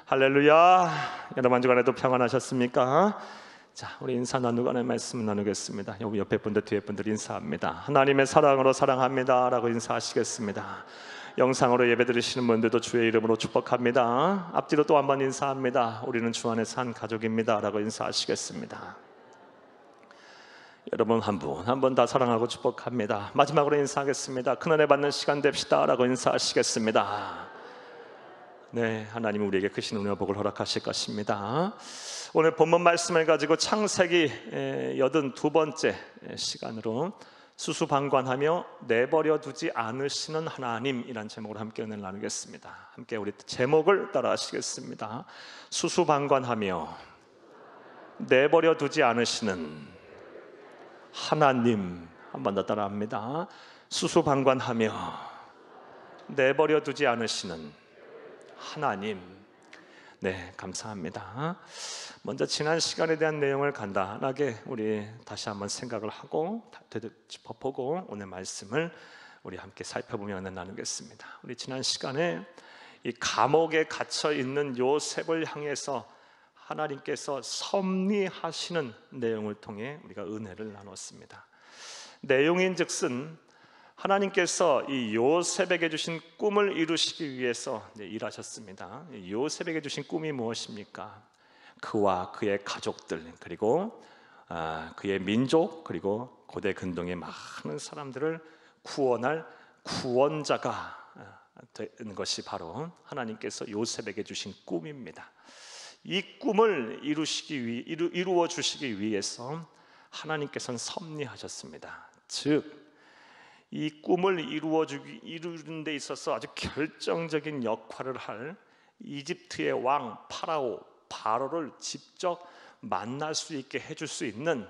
할렐루야. 여러분 한 주간에도 평안하셨습니까? 자, 우리 인사 나누고 하나의 말씀 나누겠습니다. 여기 옆에 분들 뒤에 분들 인사합니다. 하나님의 사랑으로 사랑합니다 라고 인사하시겠습니다. 영상으로 예배 드리시는 분들도 주의 이름으로 축복합니다. 앞뒤로 또 한 번 인사합니다. 우리는 주 안에서 한 가족입니다 라고 인사하시겠습니다. 여러분 한 분 다 사랑하고 축복합니다. 마지막으로 인사하겠습니다. 큰은혜 받는 시간 됩시다 라고 인사하시겠습니다. 네, 하나님은 우리에게 크신 은혜와 복을 허락하실 것입니다. 오늘 본문 말씀을 가지고 창세기 82번째 시간으로 수수방관하며 내버려 두지 않으시는 하나님이란 제목으로 함께 은혜를 나누겠습니다. 함께 우리 제목을 따라 하시겠습니다. 수수방관하며 내버려 두지 않으시는 하나님. 한 번 더 따라합니다. 수수방관하며 내버려 두지 않으시는 하나님. 네, 감사합니다. 먼저 지난 시간에 대한 내용을 간단하게 우리 다시 한번 생각을 하고 짚어보고 오늘 말씀을 우리 함께 살펴보며 나누겠습니다. 우리 지난 시간에 이 감옥에 갇혀 있는 요셉을 향해서 하나님께서 섭리하시는 내용을 통해 우리가 은혜를 나눴습니다. 내용인즉슨 하나님께서 이 요셉에게 주신 꿈을 이루시기 위해서 일하셨습니다. 요셉에게 주신 꿈이 무엇입니까? 그와 그의 가족들, 그리고 그의 민족, 그리고 고대 근동의 많은 사람들을 구원할 구원자가 되는 것이 바로 하나님께서 요셉에게 주신 꿈입니다. 이 꿈을 이루어 주시기 위해서 하나님께서는 섭리하셨습니다. 즉 이 꿈을 이루는 데 있어서 아주 결정적인 역할을 할 이집트의 왕 바로를 직접 만날 수 있게 해줄 수 있는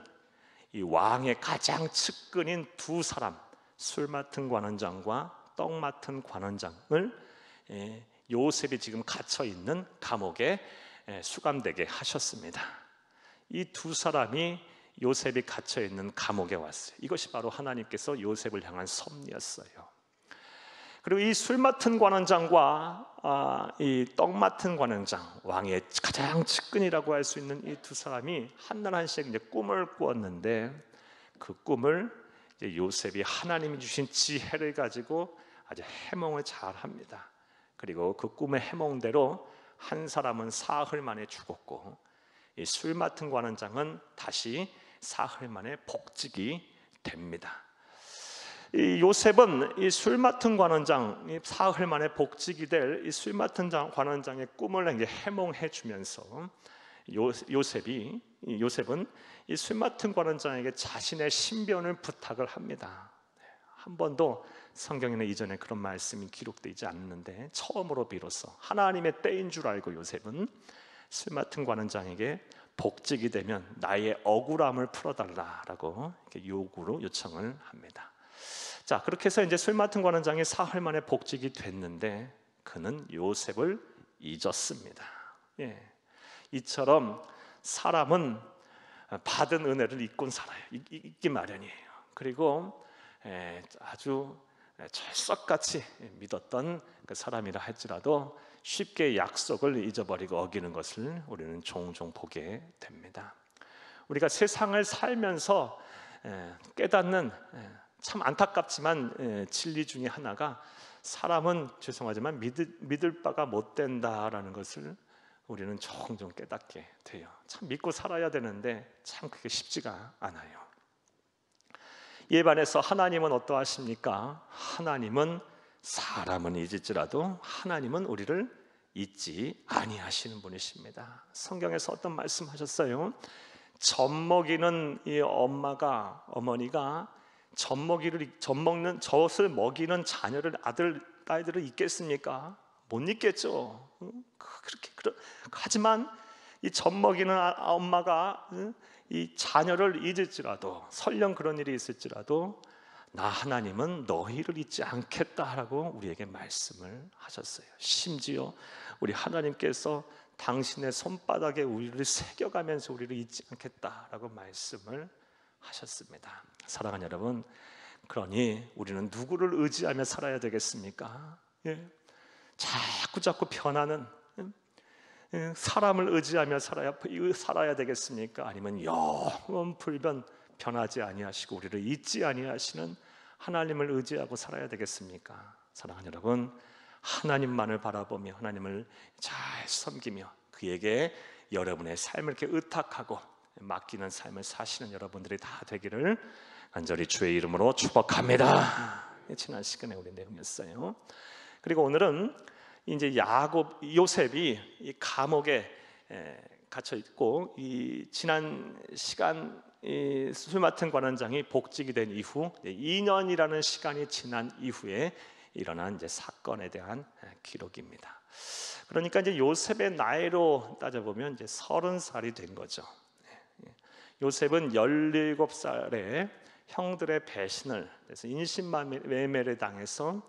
이 왕의 가장 측근인 두 사람, 술 맡은 관원장과 떡 맡은 관원장을 요셉이 지금 갇혀 있는 감옥에 수감되게 하셨습니다. 이 두 사람이 요셉이 갇혀 있는 감옥에 왔어요. 이것이 바로 하나님께서 요셉을 향한 섭리였어요. 그리고 이 술 맡은 관원장과 이 떡 맡은 관원장, 왕의 가장 측근이라고 할 수 있는 이 두 사람이 한날 한시에 이제 꿈을 꾸었는데 그 꿈을 이제 요셉이 하나님이 주신 지혜를 가지고 아주 해몽을 잘 합니다. 그리고 그 꿈의 해몽대로 한 사람은 사흘 만에 죽었고 이 술 맡은 관원장은 다시 사흘 만에 복직이 됩니다. 이 요셉은 이 술 맡은 관원장, 사흘 만에 복직이 될 이 술 맡은 관원장의 꿈을 이제 해몽해 주면서 요셉은 이 술 맡은 관원장에게 자신의 신변을 부탁을 합니다. 한 번도 성경에는 이전에 그런 말씀이 기록되지 않는데 처음으로 비로소 하나님의 때인 줄 알고 요셉은 술 맡은 관원장에게 복직이 되면 나의 억울함을 풀어달라라고 이렇게 요청을 합니다. 자, 그렇게 해서 이제 술 맡은 관원장이 사흘 만에 복직이 됐는데 그는 요셉을 잊었습니다. 이처럼 사람은 받은 은혜를 잊곤 살아요. 잊기 마련이에요. 그리고 아주 철석같이 믿었던 그 사람이라 할지라도 쉽게 약속을 잊어버리고 어기는 것을 우리는 종종 보게 됩니다. 우리가 세상을 살면서 깨닫는 참 안타깝지만 진리 중에 하나가 사람은 죄송하지만 믿을 바가 못 된다라는 것을 우리는 종종 깨닫게 돼요. 참 믿고 살아야 되는데 참 그게 쉽지가 않아요. 이에 반해서 하나님은 어떠하십니까? 하나님은 사람은 잊을지라도 하나님은 우리를 잊지 아니하시는 분이십니다. 성경에서 어떤 말씀하셨어요? 젖먹이는 이 어머니가 젖을 먹이는 자녀를 딸들을 잊겠습니까? 못 잊겠죠. 하지만 이 젖먹이는 엄마가 이 자녀를 잊을지라도 설령 그런 일이 있을지라도 나 하나님은 너희를 잊지 않겠다라고 우리에게 말씀을 하셨어요. 심지어 우리 하나님께서 당신의 손바닥에 우리를 새겨가면서 우리를 잊지 않겠다라고 말씀을 하셨습니다. 사랑하는 여러분, 그러니 우리는 누구를 의지하며 살아야 되겠습니까? 자꾸 변하는 사람을 의지하며 살아야 되겠습니까? 아니면 영원 불변 변하지 아니하시고 우리를 잊지 아니하시는 하나님을 의지하고 살아야 되겠습니까? 사랑하는 여러분, 하나님만을 바라보며 하나님을 잘 섬기며 그에게 여러분의 삶을 이렇게 의탁하고 맡기는 삶을 사시는 여러분들이 다 되기를 간절히 주의 이름으로 축복합니다. 지난 시간에 우리 내용이었어요. 그리고 오늘은 이제 요셉이 이 감옥에 갇혀 있고 이 지난 시간 술 맡은 관원장이 복직이 된 이후 2년이라는 시간이 지난 이후에 일어난 이제 사건에 대한 기록입니다. 그러니까 이제 요셉의 나이로 따져보면 이제 30살이 된 거죠. 요셉은 17살에 형들의 배신을 해서 인신매매를 당해서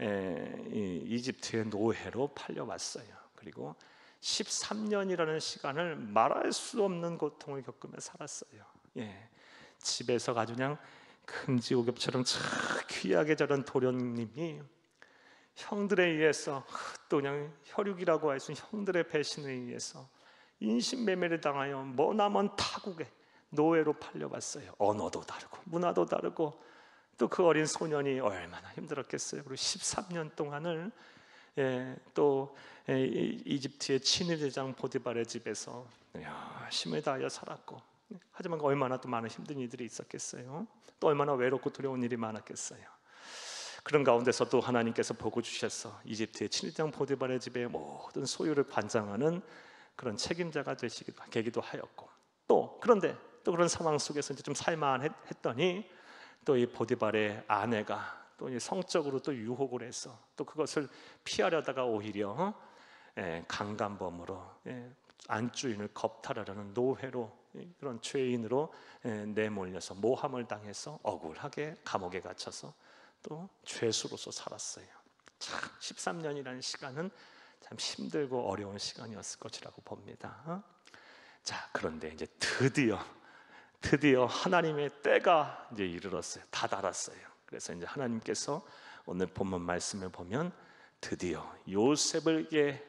이집트의 노예로 팔려왔어요. 그리고 13년이라는 시간을 말할 수 없는 고통을 겪으며 살았어요. 집에서 아주 그냥 금지옥엽처럼 귀하게 자란 도련님이 형들에 의해서 또 그냥 혈육이라고 할 수 있는 형들의 배신에 의해서 인신매매를 당하여 머나먼 타국에 노예로 팔려왔어요. 언어도 다르고 문화도 다르고 또 그 어린 소년이 얼마나 힘들었겠어요. 그리고 13년 동안을 또 이집트의 친위대장 보디발의 집에서 힘을 다하여 살았고, 하지만 얼마나 또 많은 힘든 일들이 있었겠어요. 또 얼마나 외롭고 두려운 일이 많았겠어요. 그런 가운데서도 하나님께서 보고 주셔서 이집트의 친위대장 보디발의 집의 모든 소유를 관장하는 그런 책임자가 되기도 하였고, 또 그런데 또 그런 상황 속에서 이제 좀 살만했더니 또 이 보디발의 아내가 또 성적으로 또 유혹을 해서 또 그것을 피하려다가 오히려 강간범으로 안주인을 겁탈하려는 노예로, 그런 죄인으로 내몰려서 모함을 당해서 억울하게 감옥에 갇혀서 또 죄수로서 살았어요. 참 13년이라는 시간은 참 힘들고 어려운 시간이었을 것이라고 봅니다. 자, 그런데 이제 드디어 하나님의 때가 이제 이르렀어요. 다다랐어요. 그래서 이제 하나님께서 오늘 본문 말씀을 보면 드디어 요셉에게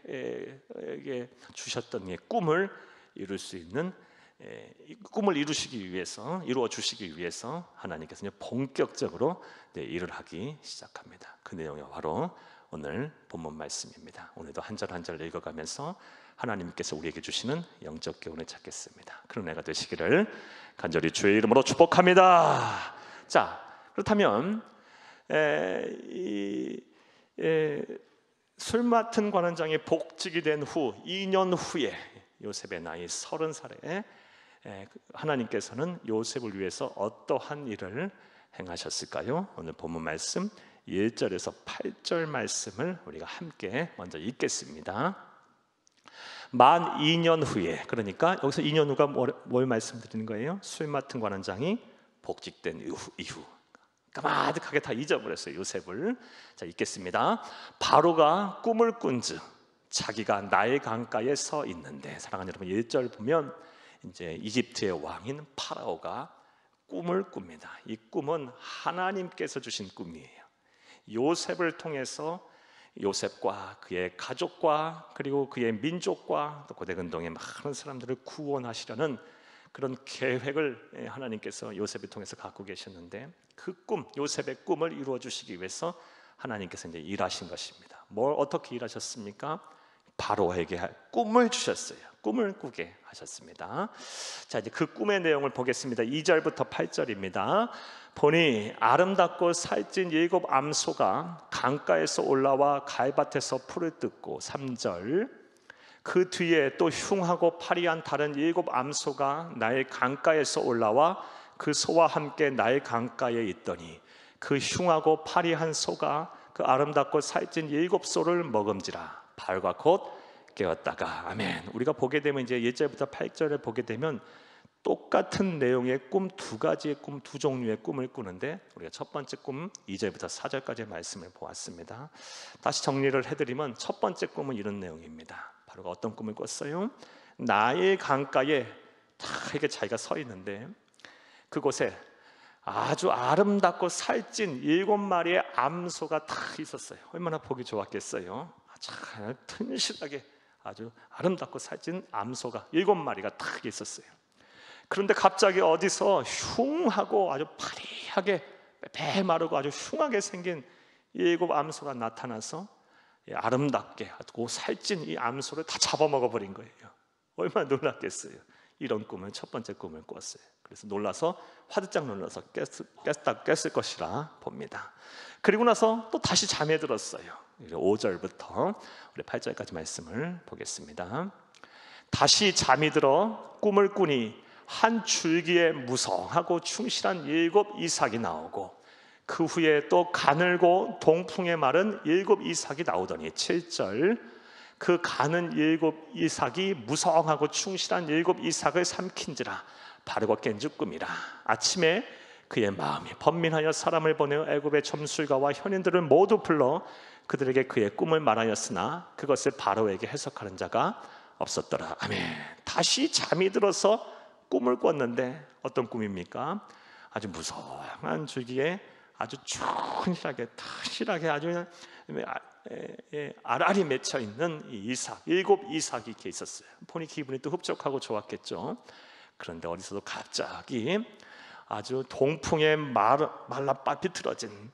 주셨던 이 꿈을 이룰 수 있는, 꿈을 이루어 주시기 위해서 하나님께서 이제 본격적으로 일을 하기 시작합니다. 그 내용이 바로 오늘 본문 말씀입니다. 오늘도 한 절 한 절 읽어가면서 하나님께서 우리에게 주시는 영적 교훈을 찾겠습니다. 그런 애가 되시기를 간절히 주의 이름으로 축복합니다. 자, 그렇다면 술 맡은 관원장이 복직이 된 후 2년 후에 요셉의 나이 30살에 하나님께서는 요셉을 위해서 어떠한 일을 행하셨을까요? 오늘 본문 말씀 1절에서 8절 말씀을 우리가 함께 먼저 읽겠습니다. 만 2년 후에, 그러니까 여기서 2년 후가 뭘 말씀드리는 거예요? 술 맡은 관원장이 복직된 이후 까마득하게 다 잊어버렸어요, 요셉을. 자, 읽겠습니다. 바로가 꿈을 꾼즉 자기가 나일 강가에 서 있는데, 사랑하는 여러분, 1절 보면 이제 이집트의 왕인 파라오가 꿈을 꿉니다. 이 꿈은 하나님께서 주신 꿈이에요. 요셉을 통해서 요셉과 그의 가족과 그리고 그의 민족과 또 고대 근동의 많은 사람들을 구원하시려는 그런 계획을 하나님께서 요셉을 통해서 갖고 계셨는데, 그 꿈, 요셉의 꿈을 이루어 주시기 위해서 하나님께서 이제 일하신 것입니다. 뭘 어떻게 일하셨습니까? 바로에게 꿈을 주셨어요. 꿈을 꾸게 하셨습니다. 자, 이제 그 꿈의 내용을 보겠습니다. 2절부터 8절입니다. 보니 아름답고 살찐 7 암소가 강가에서 올라와 갈밭에서 풀을 뜯고, 3절 그 뒤에 또 흉하고 파리한 다른 7 암소가 나의 강가에서 올라와 그 소와 함께 나의 강가에 있더니 그 흉하고 파리한 소가 그 아름답고 살찐 7 소를 먹음지라 발과 곧 깨었다가. 아멘. 우리가 보게 되면 이제 1절부터 8절을 보게 되면 똑같은 내용의 꿈 두 가지의 꿈, 두 종류의 꿈을 꾸는데, 우리가 첫 번째 꿈 2절부터 4절까지의 말씀을 보았습니다. 다시 정리를 해드리면 첫 번째 꿈은 이런 내용입니다. 바로 어떤 꿈을 꿨어요? 나일 강가에 다 이렇게 자기가 서 있는데 그곳에 아주 아름답고 살찐 7마리의 암소가 다 있었어요. 얼마나 보기 좋았겠어요. 참 튼실하게 아주 아름답고 살찐 암소가 7마리가 딱 있었어요. 그런데 갑자기 어디서 흉하고 아주 파리하게 메마르고 아주 흉하게 생긴 7 암소가 나타나서 아름답게 아주 살찐 이 암소를 다 잡아먹어 버린 거예요. 얼마나 놀랐겠어요. 이런 꿈을, 첫 번째 꿈을 꿨어요. 그래서 놀라서, 화들짝 놀라서 깼을 것이라 봅니다. 그리고 나서 또 다시 잠에 들었어요. 5절부터 우리 8절까지 말씀을 보겠습니다. 다시 잠이 들어 꿈을 꾸니 한 줄기에 무성하고 충실한 7 이삭이 나오고, 그 후에 또 가늘고 동풍에 마른 7 이삭이 나오더니, 7절, 그 가는 7 이삭이 무성하고 충실한 7 이삭을 삼킨지라 바르고 깬즉 꿈이라. 아침에 그의 마음이 번민하여 사람을 보내어 애굽의 점술가와 현인들을 모두 불러 그들에게 그의 꿈을 말하였으나 그것을 바로에게 해석하는 자가 없었더라. 아멘. 다시 잠이 들어서 꿈을 꿨는데 어떤 꿈입니까? 아주 무성한 줄기에 아주 충실하게 탁실하게 아주 알알이 맺혀 있는 이삭, 7 이삭이 이렇게 있었어요. 보니 기분이 또 흡족하고 좋았겠죠. 그런데 어디서도 갑자기 아주 동풍에 말라 비틀어진,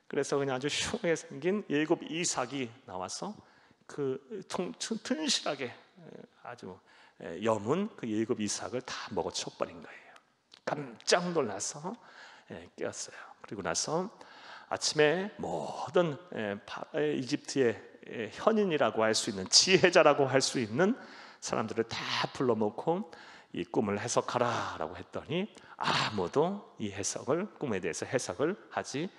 그래서 그냥 아주 흉하게 생긴 7 이삭이 나와서 그 튼실하게 아주 여문 그 7 이삭을 다 먹어 쳐버린 거예요. 깜짝 놀라서 깨었어요. 그리고 나서 아침에 모든 이집트의 현인이라고 할 수 있는, 지혜자라고 할 수 있는 사람들을 다 불러놓고 이 꿈을 해석하라 라고 했더니 아무도 이 해석을, 꿈에 대해서 해석을 하지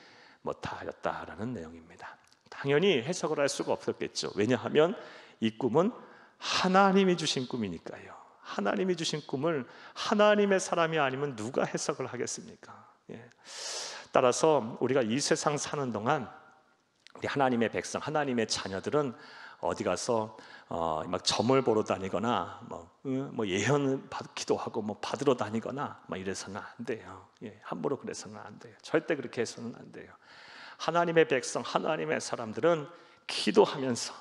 못하였다라는 내용입니다. 당연히 해석을 할 수가 없었겠죠. 왜냐하면 이 꿈은 하나님이 주신 꿈이니까요. 하나님이 주신 꿈을 하나님의 사람이 아니면 누가 해석을 하겠습니까? 따라서 우리가 이 세상 사는 동안 우리 하나님의 백성, 하나님의 자녀들은 어디 가서 막 점을 보러 다니거나 뭐 예언을 받기도 하고 뭐 받으러 다니거나 막 이래서는 안 돼요. 함부로 그래서는 안 돼요. 절대 그렇게 해서는 안 돼요. 하나님의 백성, 하나님의 사람들은 기도하면서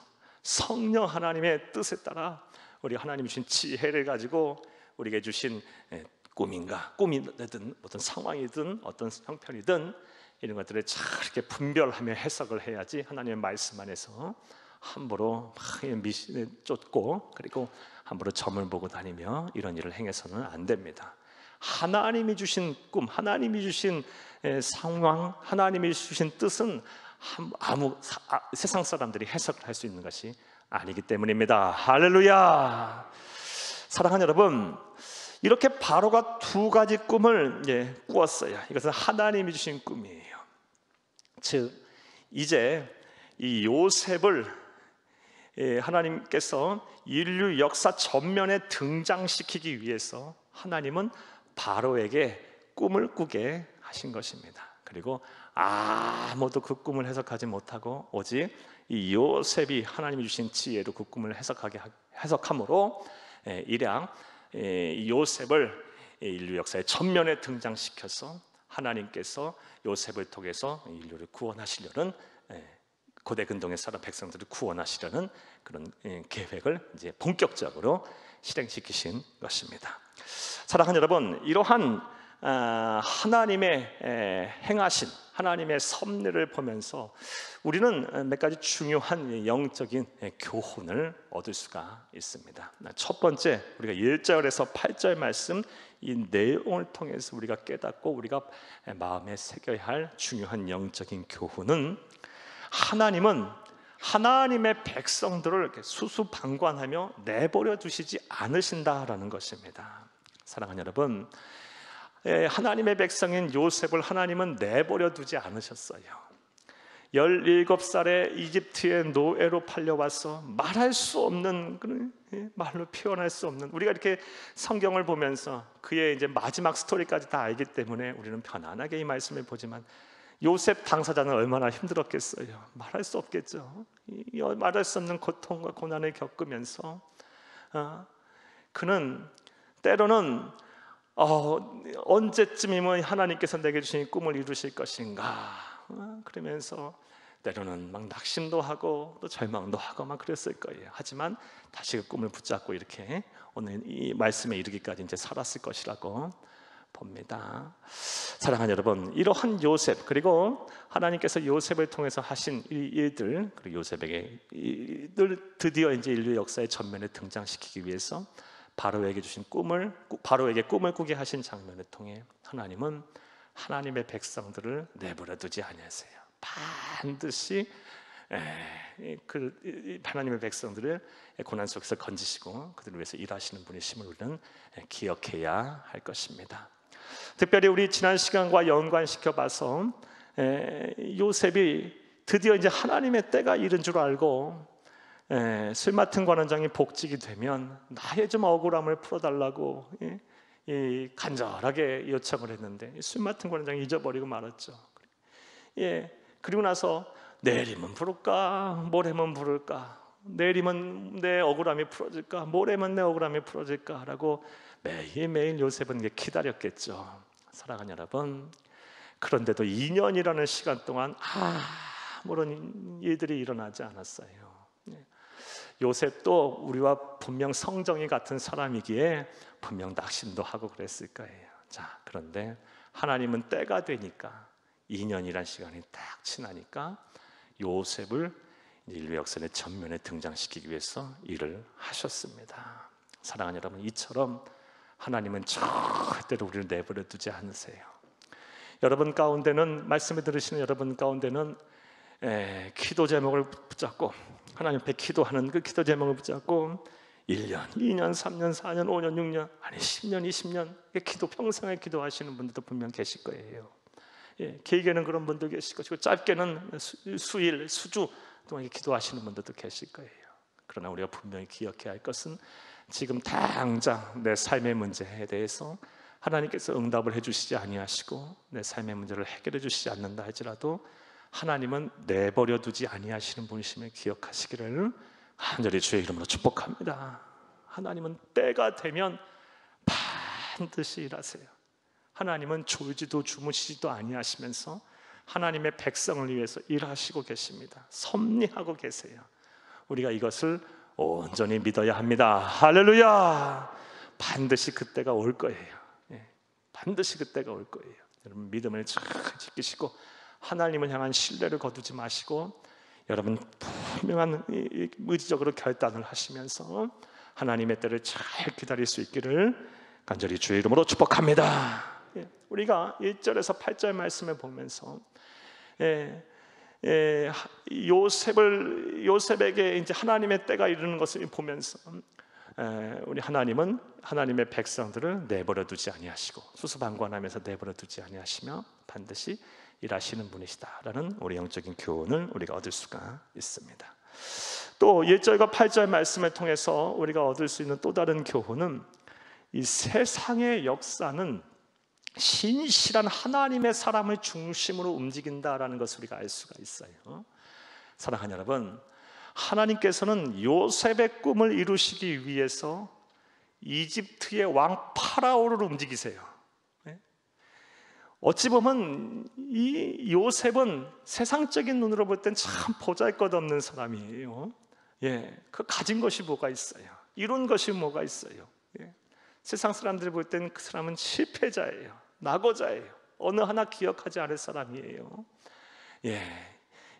성령 하나님의 뜻에 따라 우리 하나님이 주신 지혜를 가지고 우리에게 주신 꿈이든 어떤 상황이든 어떤 형편이든 이런 것들을 잘 이렇게 분별하며 해석을 해야지, 하나님의 말씀 안에서 함부로 미신을 쫓고 그리고 함부로 점을 보고 다니며 이런 일을 행해서는 안 됩니다. 하나님이 주신 꿈, 하나님이 주신 상황, 하나님이 주신 뜻은 세상 사람들이 해석을 할 수 있는 것이 아니기 때문입니다. 할렐루야. 사랑하는 여러분, 이렇게 바로가 2가지 꿈을 꾸었어요. 이것은 하나님이 주신 꿈이에요. 즉 이제 이 요셉을 하나님께서 인류 역사 전면에 등장시키기 위해서 하나님은 바로에게 꿈을 꾸게 하신 것입니다. 그리고 아무도 그 꿈을 해석하지 못하고 오직 이 요셉이 하나님이 주신 지혜로 그 꿈을 해석함으로 일양 이 요셉을 인류 역사의 전면에 등장시켜서 하나님께서 요셉을 통해서 인류를 구원하시려는, 고대 근동의 사람 백성들을 구원하시려는 그런 계획을 이제 본격적으로 실행시키신 것입니다. 사랑하는 여러분, 이러한 하나님의 행하신 하나님의 섭리를 보면서 우리는 몇 가지 중요한 영적인 교훈을 얻을 수가 있습니다. 첫 번째, 우리가 1절에서 8절 말씀 이 내용을 통해서 우리가 깨닫고 우리가 마음에 새겨야 할 중요한 영적인 교훈은, 하나님은 하나님의 백성들을 이렇게 수수방관하며 내버려 두시지 않으신다라는 것입니다. 사랑하는 여러분, 하나님의 백성인 요셉을 하나님은 내버려 두지 않으셨어요. 17살에 이집트의 노예로 팔려와서 말할 수 없는, 말로 표현할 수 없는, 우리가 이렇게 성경을 보면서 그의 이제 마지막 스토리까지 다 알기 때문에 우리는 편안하게 이 말씀을 보지만, 요셉 당사자는 얼마나 힘들었겠어요. 말할 수 없겠죠. 말할 수 없는 고통과 고난을 겪으면서 그는 때로는 언제쯤이면 하나님께서 내게 주신 꿈을 이루실 것인가, 그러면서 때로는 막 낙심도 하고 또 절망도 하고 막 그랬을 거예요. 하지만 다시 그 꿈을 붙잡고 이렇게 오늘 이 말씀에 이르기까지 이제 살았을 것이라고 봅니다. 사랑하는 여러분, 이러한 요셉, 그리고 하나님께서 요셉을 통해서 하신 이 일들, 그리고 요셉에게 드디어 이제 인류 역사의 전면에 등장시키기 위해서 바로에게 주신 바로에게 꿈을 꾸게 하신 장면을 통해 하나님은 하나님의 백성들을 내버려 두지 아니하세요. 반드시 하나님의 백성들을 고난 속에서 건지시고 그들을 위해서 일하시는 분이심을 우리는 기억해야 할 것입니다. 특별히 우리 지난 시간과 연관시켜 봐서 요셉이 드디어 이제 하나님의 때가 이른 줄 알고 술 맡은 관원장이 복직이 되면 나의 좀 억울함을 풀어달라고 간절하게 요청을 했는데 술 맡은 관원장이 잊어버리고 말았죠. 그리고 나서 내일이면 부를까, 모레면 부를까, 내일이면 내 억울함이 풀어질까, 모레면 내 억울함이 풀어질까라고 매일매일 요셉은 기다렸겠죠. 사랑하는 여러분, 그런데도 2년이라는 시간 동안 아무런 일들이 일어나지 않았어요. 요셉도 우리와 분명 성정이 같은 사람이기에 분명 낙심도 하고 그랬을 거예요. 자, 그런데 하나님은 때가 되니까 2년이란 시간이 딱 지나니까 요셉을 인류 역사의 전면에 등장시키기 위해서 일을 하셨습니다. 사랑하는 여러분, 이처럼 하나님은 절대로 우리를 내버려 두지 않으세요. 여러분 가운데는, 말씀을 들으시는 여러분 가운데는 기도 제목을 붙잡고 하나님 앞에 기도하는 그 기도 제목을 붙잡고 1년, 2년, 3년, 4년, 5년, 6년, 아니 10년, 20년 기도 평생을 기도하시는 분들도 분명 계실 거예요. 길게는 그런 분들 계실 것이고 짧게는 수일, 수주 동안 기도하시는 분들도 계실 거예요. 그러나 우리가 분명히 기억해야 할 것은 지금 당장 내 삶의 문제에 대해서 하나님께서 응답을 해주시지 아니하시고 내 삶의 문제를 해결해 주시지 않는다 할지라도 하나님은 내버려 두지 아니하시는 분이심을 기억하시기를 간절히 주의 이름으로 축복합니다. 하나님은 때가 되면 반드시 일하세요. 하나님은 졸지도 주무시지도 아니하시면서 하나님의 백성을 위해서 일하시고 계십니다. 섭리하고 계세요. 우리가 이것을 온전히 믿어야 합니다. 할렐루야! 반드시 그때가 올 거예요. 반드시 그때가 올 거예요. 여러분 믿음을 잘 지키시고 하나님을 향한 신뢰를 거두지 마시고 여러분 분명한 의지적으로 결단을 하시면서 하나님의 때를 잘 기다릴 수 있기를 간절히 주의 이름으로 축복합니다. 우리가 1절에서 8절 말씀을 보면서 요셉에게 이제 하나님의 때가 이르는 것을 보면서 우리 하나님은 하나님의 백성들을 내버려 두지 아니하시고 수수방관하면서 내버려 두지 아니하시며 반드시 일하시는 분이시다라는 우리 영적인 교훈을 우리가 얻을 수가 있습니다. 또 1절과 8절 말씀을 통해서 우리가 얻을 수 있는 또 다른 교훈은 이 세상의 역사는 신실한 하나님의 사람을 중심으로 움직인다라는 것을 우리가 알 수가 있어요. 사랑하는 여러분, 하나님께서는 요셉의 꿈을 이루시기 위해서 이집트의 왕 파라오를 움직이세요. 어찌 보면 이 요셉은 세상적인 눈으로 볼 땐 참 보잘것없는 사람이에요. 그 가진 것이 뭐가 있어요? 이룬 것이 뭐가 있어요? 세상 사람들이 볼 땐 그 사람은 실패자예요. 낙오자예요. 어느 하나 기억하지 않을 사람이에요.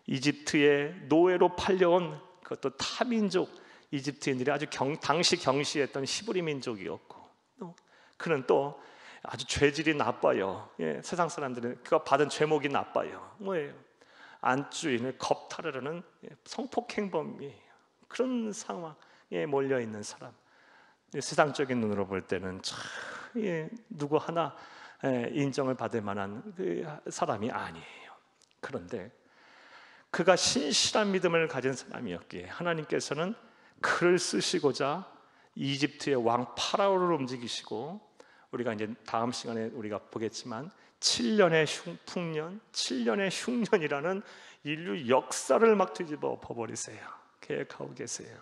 이집트의 노예로 팔려온 그것도 타민족 이집트인들이 아주 당시 경시했던 히브리 민족이었고 그는 또 아주 죄질이 나빠요. 세상 사람들은 그가 받은 죄목이 나빠요. 뭐예요? 안주인을 겁탈하려는 성폭행범이에요. 그런 상황에 몰려있는 사람. 세상적인 눈으로 볼 때는 참 누구 하나 인정을 받을 만한 그 사람이 아니에요. 그런데 그가 신실한 믿음을 가진 사람이었기에 하나님께서는 그를 쓰시고자 이집트의 왕 파라오를 움직이시고 우리가 이제 다음 시간에 우리가 보겠지만 7년의 풍년, 7년의 흉년이라는 인류 역사를 막 뒤집어 버리세요. 계획하고 계세요.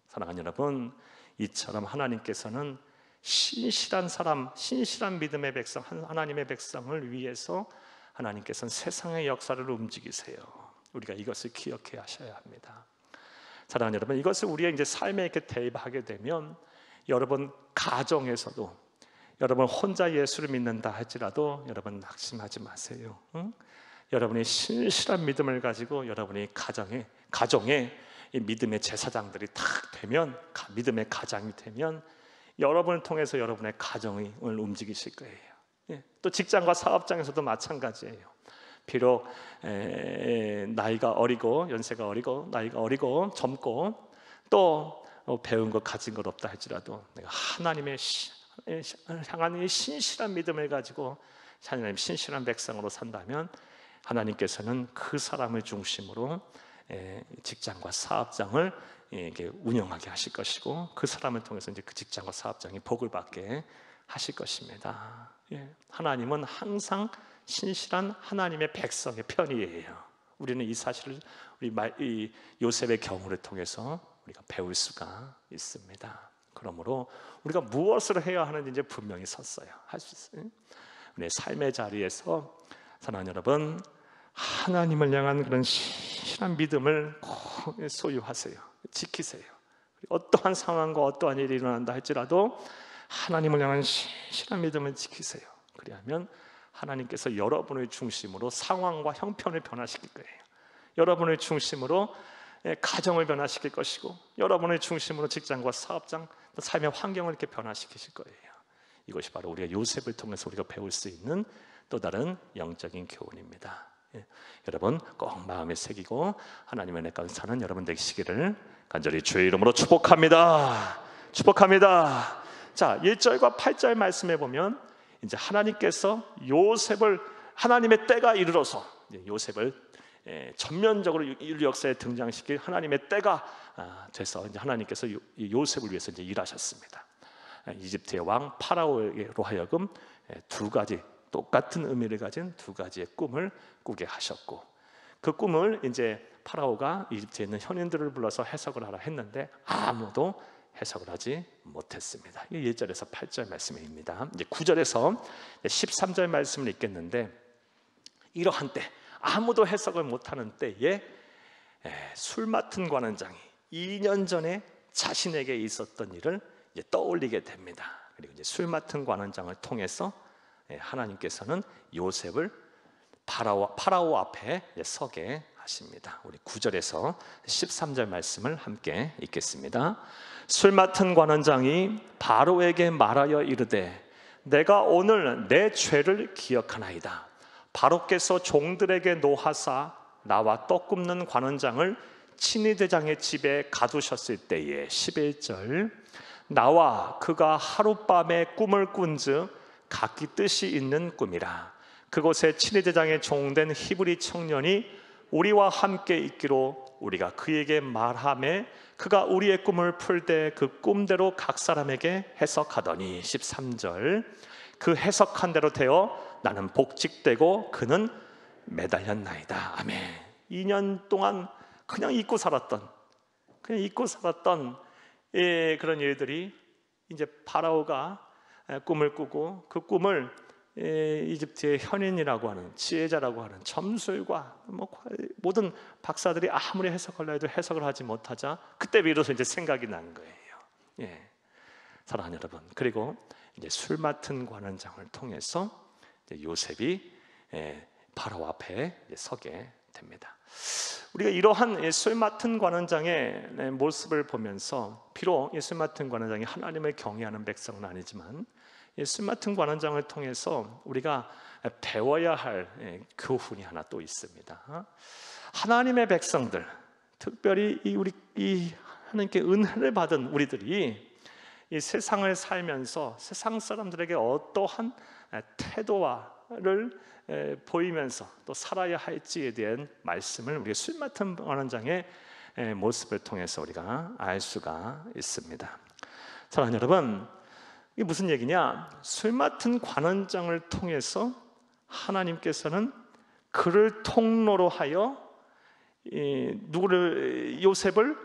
사랑하는 여러분, 이처럼 하나님께서는 신실한 사람, 신실한 믿음의 백성, 하나님의 백성을 위해서 하나님께서는 세상의 역사를 움직이세요. 우리가 이것을 기억해야 하셔야 합니다. 사랑하는 여러분, 이것을 우리의 이제 삶에 이렇게 대입하게 되면 여러분 가정에서도 여러분 혼자 예수를 믿는다 할지라도 여러분 낙심하지 마세요. 응? 여러분이 신실한 믿음을 가지고 여러분이 가정에 이 믿음의 제사장들이 딱 되면, 믿음의 가장이 되면 여러분을 통해서 여러분의 가정을 움직이실 거예요. 예. 또 직장과 사업장에서도 마찬가지예요. 비록 나이가 어리고 연세가 어리고 나이가 어리고 젊고 또 배운 것 가진 것 없다 할지라도 내가 하나님의 향한 이 신실한 믿음을 가지고 하나님 신실한 백성으로 산다면 하나님께서는 그 사람을 중심으로 직장과 사업장을 이렇게 운영하게 하실 것이고 그 사람을 통해서 이제 그 직장과 사업장이 복을 받게 하실 것입니다. 하나님은 항상 신실한 하나님의 백성의 편이에요. 우리는 이 사실을 이 요셉의 경우를 통해서 우리가 배울 수가 있습니다. 그러므로 우리가 무엇을 해야 하는지 이제 분명히 섰어요. 할 수 있어요. 우리의 삶의 자리에서 사랑하는 여러분, 하나님을 향한 그런 신실한 믿음을 꼭 소유하세요. 지키세요. 어떠한 상황과 어떠한 일이 일어난다 할지라도 하나님을 향한 신실한 믿음을 지키세요. 그리하면 하나님께서 여러분을 중심으로 상황과 형편을 변화시킬 거예요. 여러분을 중심으로 가정을 변화시킬 것이고 여러분을 중심으로 직장과 사업장, 삶의 환경을 이렇게 변화시키실 거예요. 이것이 바로 우리가 요셉을 통해서 우리가 배울 수 있는 또 다른 영적인 교훈입니다. 여러분 꼭 마음에 새기고 하나님의 은혜 가운데 사는 여러분 되시기를 간절히 주의 이름으로 축복합니다. 축복합니다. 자, 1절과 8절 말씀해 보면 이제 하나님께서 요셉을 하나님의 때가 이르러서 요셉을 전면적으로 인류 역사에 등장시킬 하나님의 때가 돼서 이제 하나님께서 요셉을 위해서 이제 일하셨습니다. 이집트의 왕 파라오로 하여금 두 가지 똑같은 의미를 가진 두 가지의 꿈을 꾸게 하셨고 그 꿈을 이제 파라오가 이집트에 있는 현인들을 불러서 해석을 하라 했는데 아무도 해석을 하지 못했습니다. 이게 1절에서 8절 말씀입니다. 이제 9절에서 13절 말씀을 읽겠는데 이러한 때 아무도 해석을 못하는 때에 술 맡은 관원장이 2년 전에 자신에게 있었던 일을 이제 떠올리게 됩니다. 그리고 이제 술 맡은 관원장을 통해서 하나님께서는 요셉을 파라오 앞에 서게 하십니다. 우리 9절에서 13절 말씀을 함께 읽겠습니다. 술 맡은 관원장이 바로에게 말하여 이르되 내가 오늘 내 죄를 기억하나이다. 바로께서 종들에게 노하사 나와 떡 굽는 관원장을 친위대장의 집에 가두셨을 때에 11절 나와 그가 하룻밤에 꿈을 꾼즉 각기 뜻이 있는 꿈이라. 그곳에 친위대장의 종된 히브리 청년이 우리와 함께 있기로 우리가 그에게 말하매 그가 우리의 꿈을 풀 때 그 꿈대로 각 사람에게 해석하더니 13절 그 해석한 대로 되어 나는 복직되고 그는 매달렸나이다. 아멘. 2년 동안 그냥 잊고 살았던 그런 일들이 이제 파라오가 꿈을 꾸고 그 꿈을 이집트의 현인이라고 하는 지혜자라고 하는 점술과 모든 박사들이 아무리 해석하려 해도 해석을 하지 못하자 그때 비로소 이제 생각이 난 거예요. 사랑하는 여러분, 그리고 이제 술 맡은 관원장을 통해서 이제 요셉이 바로 앞에 서게 됩니다. 우리가 이러한 술 맡은 관원장의 모습을 보면서 비록 술 맡은 관원장이 하나님을 경외하는 백성은 아니지만 술 맡은 관원장을 통해서 우리가 배워야 할 교훈이 하나 또 있습니다. 하나님의 백성들, 특별히 이 하나님께 은혜를 받은 우리들이 이 세상을 살면서 세상 사람들에게 어떠한 태도를 보이면서 또 살아야 할지에 대한 말씀을 우리가 술 맡은 관원장의 모습을 통해서 우리가 알 수가 있습니다. 사랑하는 여러분, 이게 무슨 얘기냐? 술 맡은 관원장을 통해서 하나님께서는 그를 통로로 하여 요셉을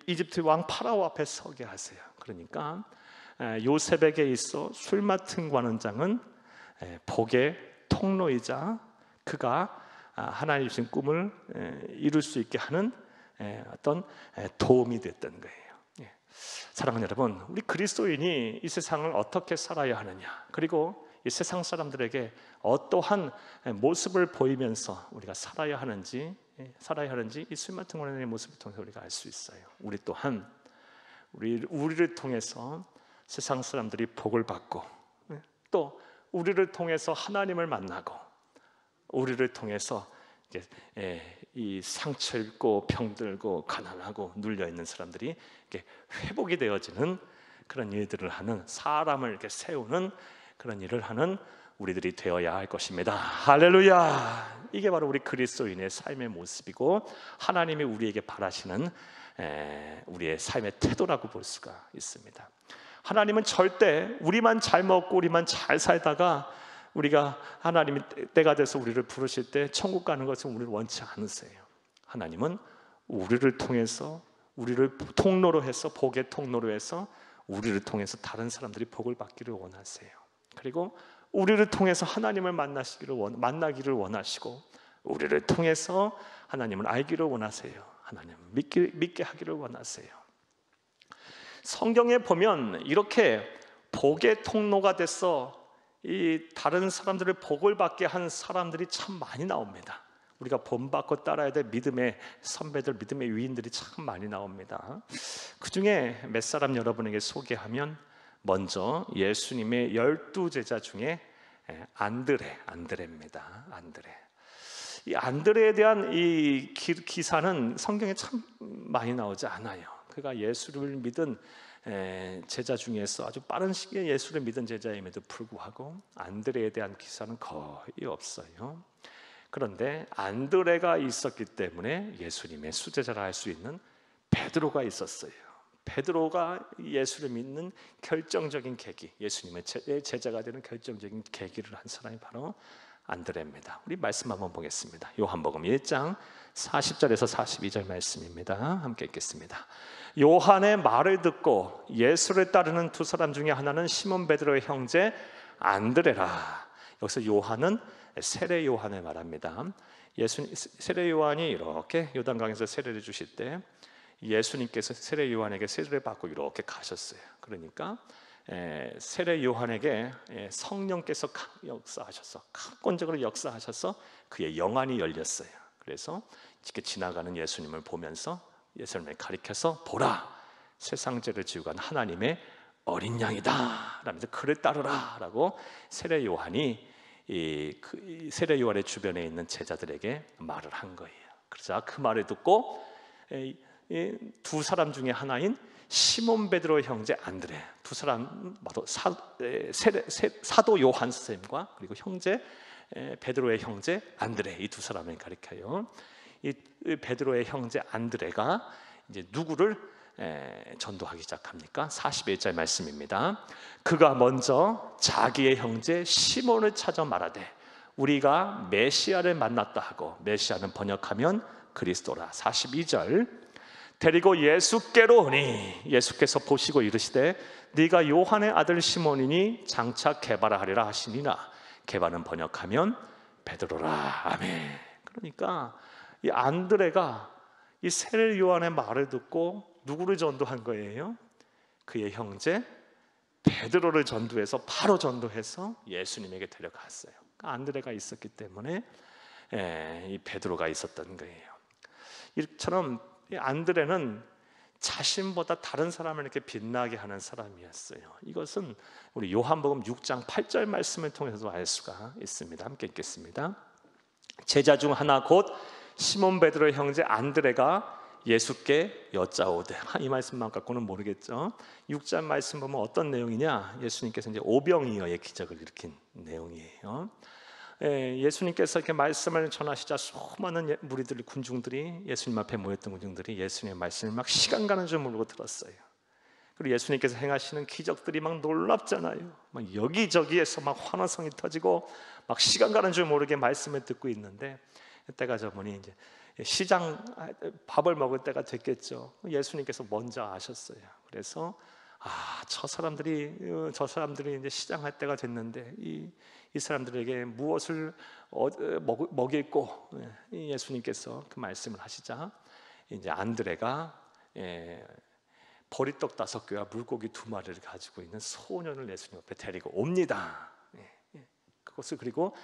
이집트 왕 파라오 앞에 서게 하세요. 그러니까 요셉에게 있어 술 맡은 관원장은 복의 통로이자 그가 하나님 주신 꿈을 이룰 수 있게 하는 어떤 도움이 됐던 거예요. 사랑하는 여러분, 우리 그리스도인이 이 세상을 어떻게 살아야 하느냐, 그리고 이 세상 사람들에게 어떠한 모습을 보이면서 우리가 살아야 하는지 이 수많은 원의 모습을 통해서 우리가 알 수 있어요. 우리 또한 우리를 통해서 세상 사람들이 복을 받고, 또 우리를 통해서 하나님을 만나고, 우리를 통해서 이 상처 입고 병들고 가난하고 눌려 있는 사람들이 이렇게 회복이 되어지는 그런 일들을 하는, 사람을 이렇게 세우는 그런 일을 하는 우리들이 되어야 할 것입니다. 할렐루야! 이게 바로 우리 그리스도인의 삶의 모습이고, 하나님이 우리에게 바라시는 우리의 삶의 태도라고 볼 수가 있습니다. 하나님은 절대 우리만 잘 먹고 우리만 잘 살다가 우리가 하나님이 때가 돼서 우리를 부르실 때 천국 가는 것을 우리를 원치 않으세요. 하나님은 우리를 통해서, 우리를 통로로 해서, 복의 통로로 해서 우리를 통해서 다른 사람들이 복을 받기를 원하세요. 그리고 우리를 통해서 하나님을 만나기를 원하시고, 우리를 통해서 하나님을 알기를 원하세요. 하나님을 믿게 하기를 원하세요. 성경에 보면 이렇게 복의 통로가 돼서 이 다른 사람들을 복을 받게 한 사람들이 참 많이 나옵니다. 우리가 본받고 따라야 될 믿음의 선배들, 믿음의 위인들이 참 많이 나옵니다. 그 중에 몇 사람 여러분에게 소개하면, 먼저 예수님의 12제자 중에 안드레입니다. 이 안드레에 대한 이 기사는 성경에 참 많이 나오지 않아요. 그가 예수를 믿은 제자 중에서 아주 빠른 시기에 예수를 믿은 제자임에도 불구하고 안드레에 대한 기사는 거의 없어요. 그런데 안드레가 있었기 때문에 예수님의 수제자라 할 수 있는 베드로가 있었어요. 베드로가 예수를 믿는 결정적인 계기, 예수님의 제자가 되는 결정적인 계기를 한 사람이 바로 안드레입니다. 우리 말씀 한번 보겠습니다. 요한복음 1장 40절에서 42절 말씀입니다. 함께 읽겠습니다. 요한의 말을 듣고 예수를 따르는 두 사람 중에 하나는 시몬 베드로의 형제 안드레라. 여기서 요한은 세례 요한을 말합니다. 세례 요한이 이렇게 요단강에서 세례를 주실 때 예수님께서 세례 요한에게 세례를 받고 이렇게 가셨어요. 그러니까 세례 요한에게 성령께서 역사하셔서, 강권적으로 역사하셔서 그의 영안이 열렸어요. 그래서 이렇게 지나가는 예수님을 보면서 예수님을 가리켜서, 보라, 세상 죄를 지우고 간 하나님의 어린 양이다 라면서 그를 따르라 라고 세례 요한이 세례 요한의 주변에 있는 제자들에게 말을 한 거예요. 그러자 그 말을 듣고 두 사람 중에 하나인 시몬 베드로의 형제 안드레, 두 사람 바로 사도 요한 선생님과 그리고 형제 베드로의 형제 안드레, 이 두 사람을 가리켜요. 이 베드로의 형제 안드레가 이제 누구를 전도하기 시작합니까? 41절 말씀입니다. 그가 먼저 자기의 형제 시몬을 찾아 말하되 우리가 메시아를 만났다 하고, 메시아는 번역하면 그리스도라. 42절 데리고 예수께로 오니 예수께서 보시고 이르시되 네가 요한의 아들 시몬이니 장차 게바라 하리라 하시니라. 게바는 번역하면 베드로라. 아멘. 그러니까 이 안드레가 이 세례 요한의 말을 듣고 누구를 전도한 거예요? 그의 형제 베드로를 전도해서, 바로 전도해서 예수님에게 데려갔어요. 그러니까 안드레가 있었기 때문에 이 베드로가 있었던 거예요. 이처럼 안드레는 자신보다 다른 사람을 이렇게 빛나게 하는 사람이었어요. 이것은 우리 요한복음 6장 8절 말씀을 통해서도 알 수가 있습니다. 함께 읽겠습니다. 제자 중 하나 곧 시몬 베드로의 형제 안드레가 예수께 여짜오되, 이 말씀만 갖고는 모르겠죠. 6절 말씀 보면 어떤 내용이냐, 예수님께서 이제 오병이어의 기적을 일으킨 내용이에요. 예수님께서 이렇게 말씀을 전하시자 수많은 무리들, 군중들이, 예수님 앞에 모였던 군중들이 예수님의 말씀을 막 시간 가는 줄 모르고 들었어요. 그리고 예수님께서 행하시는 기적들이 막 놀랍잖아요. 막 여기저기에서 막 환호성이 터지고 막 시간 가는 줄 모르게 말씀을 듣고 있는데, 때가 저물이 이제 시장 밥을 먹을 때가 됐겠죠. 예수님께서 먼저 아셨어요. 그래서 저 사람들이 이제 시장할 때가 됐는데 이 사람들에게 무엇을 먹일고, 예수님께서 그 말씀을 하시자 이제 안드레가 보리떡 5개와 물고기 2마리를 가지고 있는 소년을 예수님 옆에 데리고 옵니다. 그리고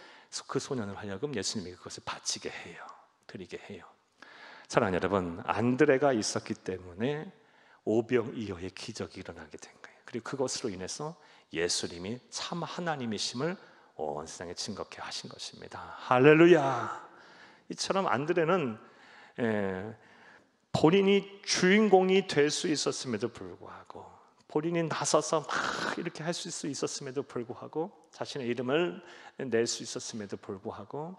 그 소년을 하여금 예수님이 그것을 바치게 해요. 드리게 해요. 사랑하는 여러분, 안드레가 있었기 때문에 오병이어의 기적이 일어나게 된 거예요. 그리고 그것으로 인해서 예수님이 참 하나님이심을 온 세상에 증거케 하신 것입니다. 할렐루야. 이처럼 안드레는 본인이 주인공이 될 수 있었음에도 불구하고, 본인이 나서서 막 이렇게 할 수 있었음에도 불구하고, 자신의 이름을 낼 수 있었음에도 불구하고,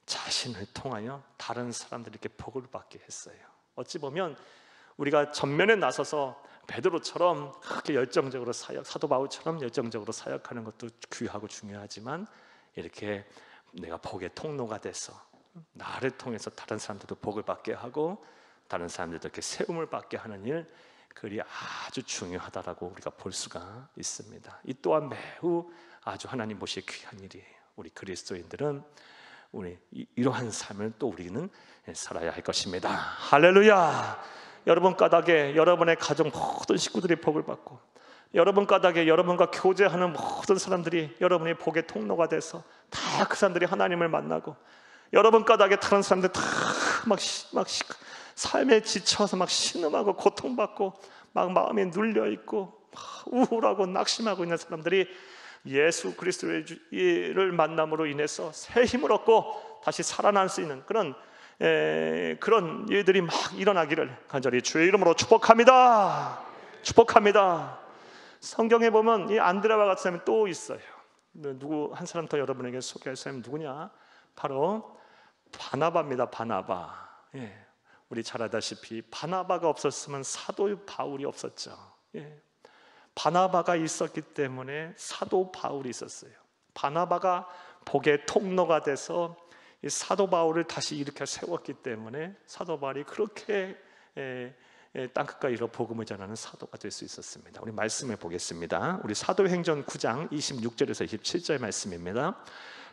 자신을 통하여 다른 사람들에게 복을 받게 했어요. 어찌 보면 우리가 전면에 나서서 베드로처럼 그렇게 열정적으로 사도 바울처럼 열정적으로 사역하는 것도 귀하고 중요하지만, 이렇게 내가 복의 통로가 돼서 나를 통해서 다른 사람들도 복을 받게 하고 다른 사람들도 이렇게 세움을 받게 하는 일, 그리 아주 중요하다라고 우리가 볼 수가 있습니다. 이 또한 매우 아주 하나님 보시기에 귀한 일이에요. 우리 그리스도인들은 이러한 삶을 또 우리는 살아야 할 것입니다. 할렐루야. 여러분 까닭에 여러분의 가정 모든 식구들이 복을 받고, 여러분 까닭에 여러분과 교제하는 모든 사람들이 여러분의 복의 통로가 돼서 다 그 사람들이 하나님을 만나고, 여러분 까닭에 다른 사람들 다 막 삶에 지쳐서 막 신음하고 고통받고 막 마음이 눌려있고 우울하고 낙심하고 있는 사람들이 예수 그리스도를 만남으로 인해서 새 힘을 얻고 다시 살아날 수 있는 그런 일들이 막 일어나기를 간절히 주의 이름으로 축복합니다. 축복합니다. 성경에 보면 이 안드레와 같은 사람이 또 있어요. 누구 한 사람 더 여러분에게 소개할 사람이 누구냐? 바로 바나바입니다. 바나바. 우리 잘 알다시피 바나바가 없었으면 사도 바울이 없었죠. 바나바가 있었기 때문에 사도 바울이 있었어요. 바나바가 복의 통로가 돼서 이 사도 바울을 다시 일으켜 세웠기 때문에 사도 바울이 그렇게 땅끝까지로 복음을 전하는 사도가 될 수 있었습니다. 우리 말씀해 보겠습니다. 우리 사도행전 9장 26절에서 27절 말씀입니다.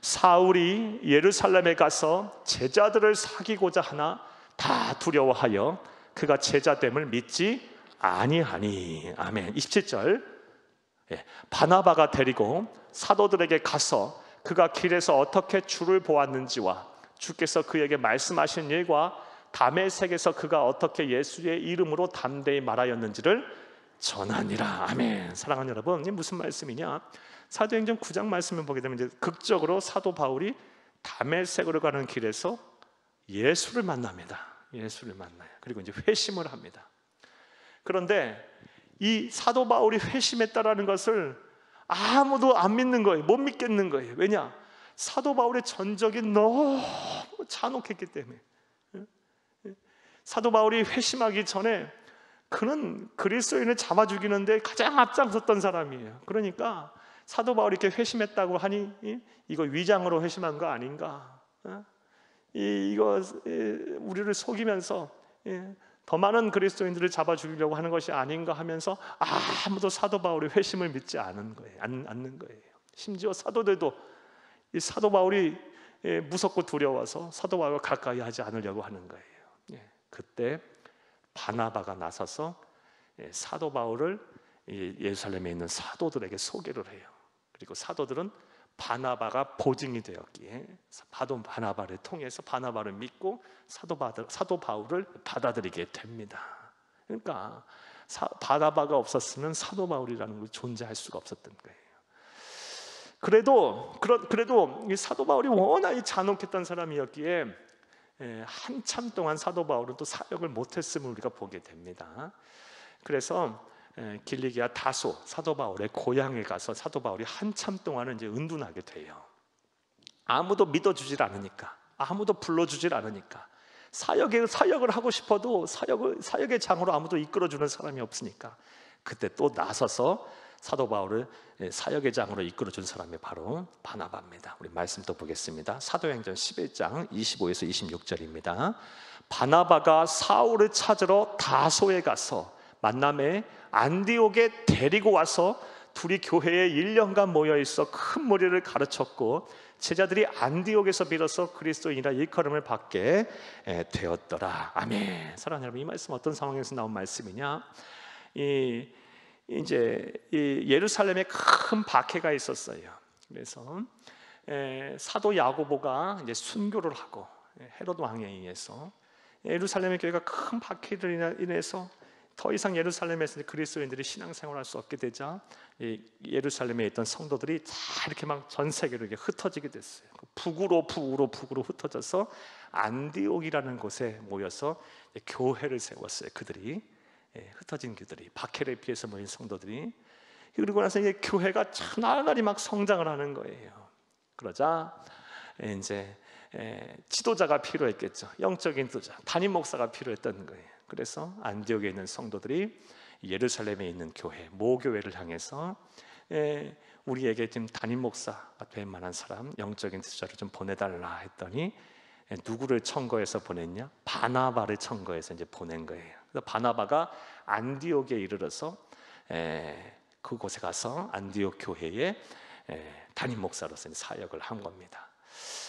사울이 예루살렘에 가서 제자들을 사귀고자 하나 다 두려워하여 그가 제자됨을 믿지 아니하니. 아멘. 27절. 바나바가 데리고 사도들에게 가서 그가 길에서 어떻게 주를 보았는지와 주께서 그에게 말씀하신 일과 다메섹에서 그가 어떻게 예수의 이름으로 담대히 말하였는지를 전하니라. 아멘. 사랑하는 여러분, 이게 무슨 말씀이냐? 사도행전 9장 말씀을 보게 되면 이제 극적으로 사도 바울이 다메섹으로 가는 길에서 예수를 만납니다. 예수를 만나요. 그리고 이제 회심을 합니다. 그런데 이 사도 바울이 회심했다라는 것을 아무도 안 믿는 거예요. 못 믿겠는 거예요. 왜냐? 사도 바울의 전적이 너무 잔혹했기 때문에. 사도 바울이 회심하기 전에 그는 그리스도인을 잡아 죽이는데 가장 앞장섰던 사람이에요. 그러니까 사도 바울이 이렇게 회심했다고 하니 이거 위장으로 회심한 거 아닌가? 이거 우리를 속이면서 더 많은 그리스도인들을 잡아 죽이려고 하는 것이 아닌가 하면서 아무도 사도 바울의 회심을 믿지 않는 거예요. 심지어 사도들도 이 사도 바울이 무섭고 두려워서 사도 바울과 가까이 하지 않으려고 하는 거예요. 그때 바나바가 나서서 사도 바울을 예루살렘에 있는 사도들에게 소개를 해요. 그리고 사도들은 바나바가 보증이 되었기에 바나바를 통해서 바나바를 믿고 사도 바울을 받아들이게 됩니다. 그러니까 바나바가 없었으면 사도 바울이라는 걸 존재할 수가 없었던 거예요. 그래도 이 사도 바울이 워낙 잔혹했던 사람이었기에 한참 동안 사도 바울은 또 사역을 못했음을 우리가 보게 됩니다. 그래서 길리기아 다소 사도 바울의 고향에 가서 사도 바울이 한참 동안은 이제 은둔하게 돼요. 아무도 믿어주질 않으니까, 아무도 불러주질 않으니까, 사역을 하고 싶어도 사역의 장으로 아무도 이끌어주는 사람이 없으니까 그때 또 나서서 사도 바울을 사역의 장으로 이끌어준 사람이 바로 바나바입니다. 우리 말씀 또 보겠습니다. 사도행전 11장 25에서 26절입니다. 바나바가 사울을 찾으러 다소에 가서 만남에 안디옥에 데리고 와서 둘이 교회에 1년간 모여 있어 큰 무리를 가르쳤고 제자들이 안디옥에서 빌어서 그리스도인이라 일컬음을 받게 되었더라. 아멘. 사랑하는 여러분, 이 말씀 어떤 상황에서 나온 말씀이냐? 이제 예루살렘에 큰 박해가 있었어요. 그래서 사도 야고보가 이제 순교를 하고 헤로드 왕에 의해서 예루살렘의 교회가 큰 박해를 인해서 더 이상 예루살렘에서 그리스도인들이 신앙생활할 수 없게 되자 예루살렘에 있던 성도들이 다 이렇게 막 전 세계로 이렇게 흩어지게 됐어요. 북으로 흩어져서 안디옥이라는 곳에 모여서 교회를 세웠어요. 그들이 흩어진 교들이, 박해를 피해서 모인 성도들이. 그리고 나서 이제 교회가 나날이 막 성장을 하는 거예요. 그러자 이제 지도자가 필요했겠죠. 영적인 지도자, 담임 목사가 필요했던 거예요. 그래서 안디옥에 있는 성도들이 예루살렘에 있는 교회, 모교회를 향해서 우리에게 지금 담임 목사가 될 만한 사람, 영적인 지도자를 좀 보내달라 했더니 누구를 청거해서 보냈냐? 바나바를 청거해서 이제 보낸 거예요. 그래서 바나바가 안디옥에 이르러서 그곳에 가서 안디옥 교회에 담임 목사로서 사역을 한 겁니다.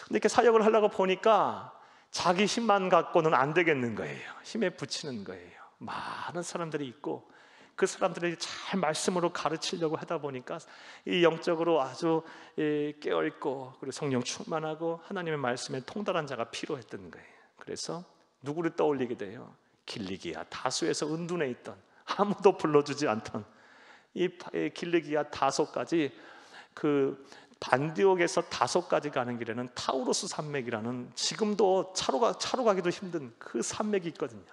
근데 이렇게 사역을 하려고 보니까 자기 힘만 갖고는 안 되겠는 거예요. 힘에 부치는 거예요. 많은 사람들이 있고 그 사람들이 잘 말씀으로 가르치려고 하다 보니까 이 영적으로 아주 깨어있고 그리고 성령 충만하고 하나님의 말씀에 통달한 자가 필요했던 거예요. 그래서 누구를 떠올리게 돼요? 길리기아 다소에서 은둔해 있던, 아무도 불러주지 않던 이 길리기아 다소까지, 그 반디옥에서 다소까지 가는 길에는 타우로스 산맥이라는 지금도 차로 가기도 힘든 그 산맥이 있거든요.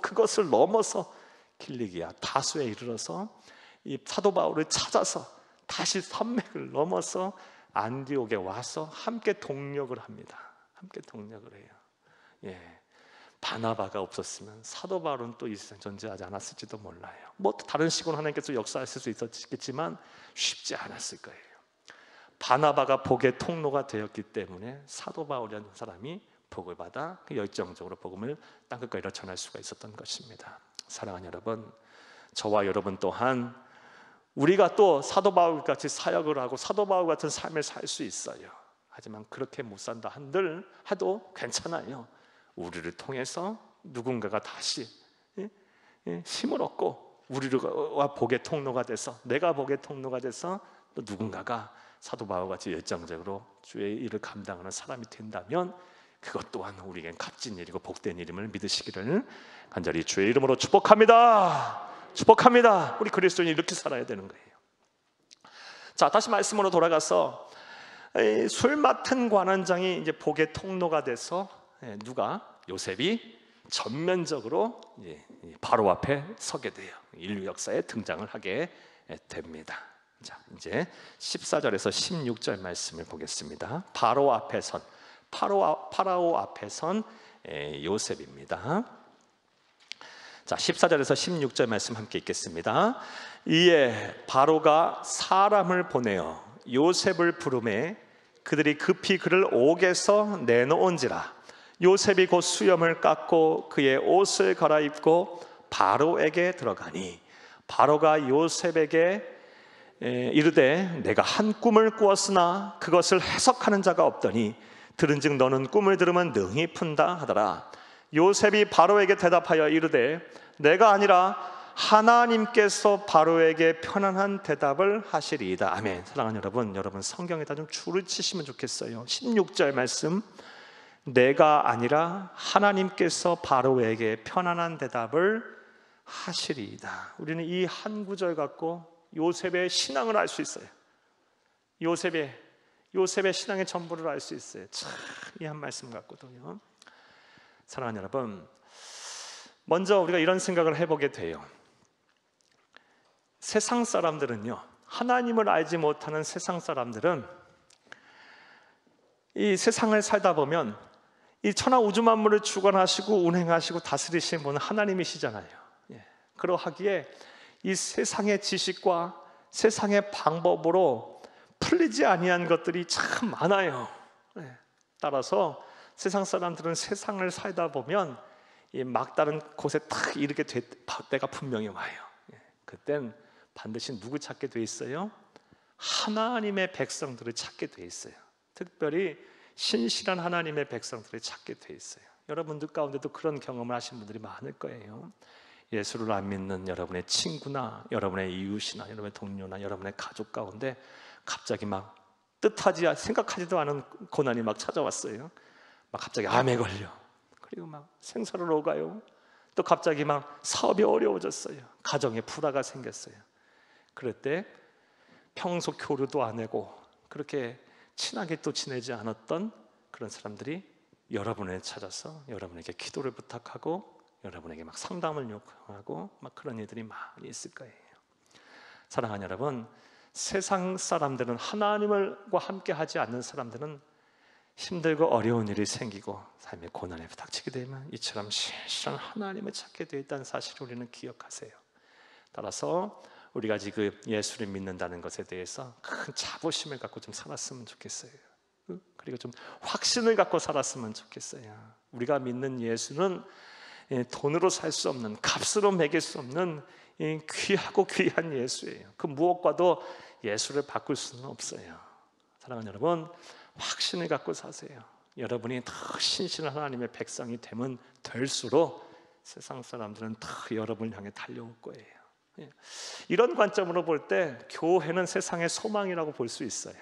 그것을 넘어서 길리기아 다소에 이르러서 이 사도 바울을 찾아서 다시 산맥을 넘어서 안디옥에 와서 함께 동력을 합니다. 함께 동력을 해요. 바나바가 없었으면 사도 바울은 또 이 세상에 존재하지 않았을지도 몰라요. 뭐 다른 식으로 하나님께서 역사하실 수 있었겠지만 쉽지 않았을 거예요. 바나바가 복의 통로가 되었기 때문에 사도 바울이라는 사람이 복을 받아 열정적으로 복음을 땅끝까지 전할 수가 있었던 것입니다. 사랑하는 여러분, 저와 여러분 또한 우리가 또 사도 바울같이 사역을 하고 사도 바울 같은 삶을 살 수 있어요. 하지만 그렇게 못 산다 한들 해도 괜찮아요. 우리를 통해서 누군가가 다시 힘을 얻고 우리와 복의 통로가 돼서, 내가 복의 통로가 돼서 또 누군가가 사도 바울같이 열정적으로 주의 일을 감당하는 사람이 된다면 그것 또한 우리에겐 값진 일이고 복된 일임을 믿으시기를 간절히 주의 이름으로 축복합니다. 축복합니다. 우리 그리스도인이 이렇게 살아야 되는 거예요. 자, 다시 말씀으로 돌아가서 술 맡은 관원장이 이제 복의 통로가 돼서 누가? 요셉이 전면적으로 바로 앞에 서게 돼요. 인류 역사에 등장을 하게 됩니다. 자, 이제 14절에서 16절 말씀을 보겠습니다. 파라오 앞에 선 요셉입니다. 자, 14절에서 16절 말씀 함께 읽겠습니다. 이에 바로가 사람을 보내어 요셉을 부르매 그들이 급히 그를 옥에서 내놓은지라. 요셉이 곧 수염을 깎고 그의 옷을 갈아입고 바로에게 들어가니 바로가 요셉에게 이르되 내가 한 꿈을 꾸었으나 그것을 해석하는 자가 없더니 들은즉 너는 꿈을 들으면 능히 푼다 하더라. 요셉이 바로에게 대답하여 이르되 내가 아니라 하나님께서 바로에게 편안한 대답을 하시리이다. 아멘. 사랑하는 여러분 성경에다 좀 줄을 치시면 좋겠어요. 16절 말씀, 내가 아니라 하나님께서 바로에게 편안한 대답을 하시리이다. 우리는 이 한 구절 갖고 요셉의 신앙을 알 수 있어요. 요셉의 신앙의 전부를 알 수 있어요. 참, 이 한 말씀 갖고도요. 사랑하는 여러분, 먼저 우리가 이런 생각을 해보게 돼요. 세상 사람들은요, 하나님을 알지 못하는 세상 사람들은 이 세상을 살다 보면 이 천하 우주 만물을 주관하시고 운행하시고 다스리시는 분은 하나님이시잖아요. 그러하기에 이 세상의 지식과 세상의 방법으로 풀리지 아니한 것들이 참 많아요. 따라서 세상 사람들은 세상을 살다 보면 이 막다른 곳에 딱 이르게 될 때가 분명히 와요. 그땐 반드시 누구 찾게 돼 있어요? 하나님의 백성들을 찾게 돼 있어요. 특별히 신실한 하나님의 백성들을 찾게 돼 있어요. 여러분들 가운데도 그런 경험을 하신 분들이 많을 거예요. 예수를 안 믿는 여러분의 친구나 여러분의 이웃이나 여러분의 동료나 여러분의 가족 가운데 갑자기 막 생각하지도 않은 고난이 막 찾아왔어요. 막 갑자기 암에 걸려. 그리고 막 생사를 오가요. 또 갑자기 막 사업이 어려워졌어요. 가정에 불화가 생겼어요. 그럴 때 평소 교류도 안 하고 그렇게 친하게 또 지내지 않았던 그런 사람들이 여러분을 찾아서 여러분에게 기도를 부탁하고 여러분에게 막 상담을 요청하고 막 그런 일들이 많이 있을 거예요. 사랑하는 여러분, 세상 사람들은 하나님과 함께 하지 않는 사람들은 힘들고 어려운 일이 생기고 삶의 고난에 부닥치게 되면 이처럼 신실한 하나님을 찾게 되어 있다는 사실을 우리는 기억하세요. 따라서 우리가 지금 예수를 믿는다는 것에 대해서 큰 자부심을 갖고 좀 살았으면 좋겠어요. 그리고 좀 확신을 갖고 살았으면 좋겠어요. 우리가 믿는 예수는 돈으로 살 수 없는, 값으로 매길 수 없는 귀하고 귀한 예수예요. 그 무엇과도 예수를 바꿀 수는 없어요. 사랑하는 여러분, 확신을 갖고 사세요. 여러분이 더 신실한 하나님의 백성이 되면 될수록 세상 사람들은 더 여러분을 향해 달려올 거예요. 이런 관점으로 볼 때 교회는 세상의 소망이라고 볼 수 있어요.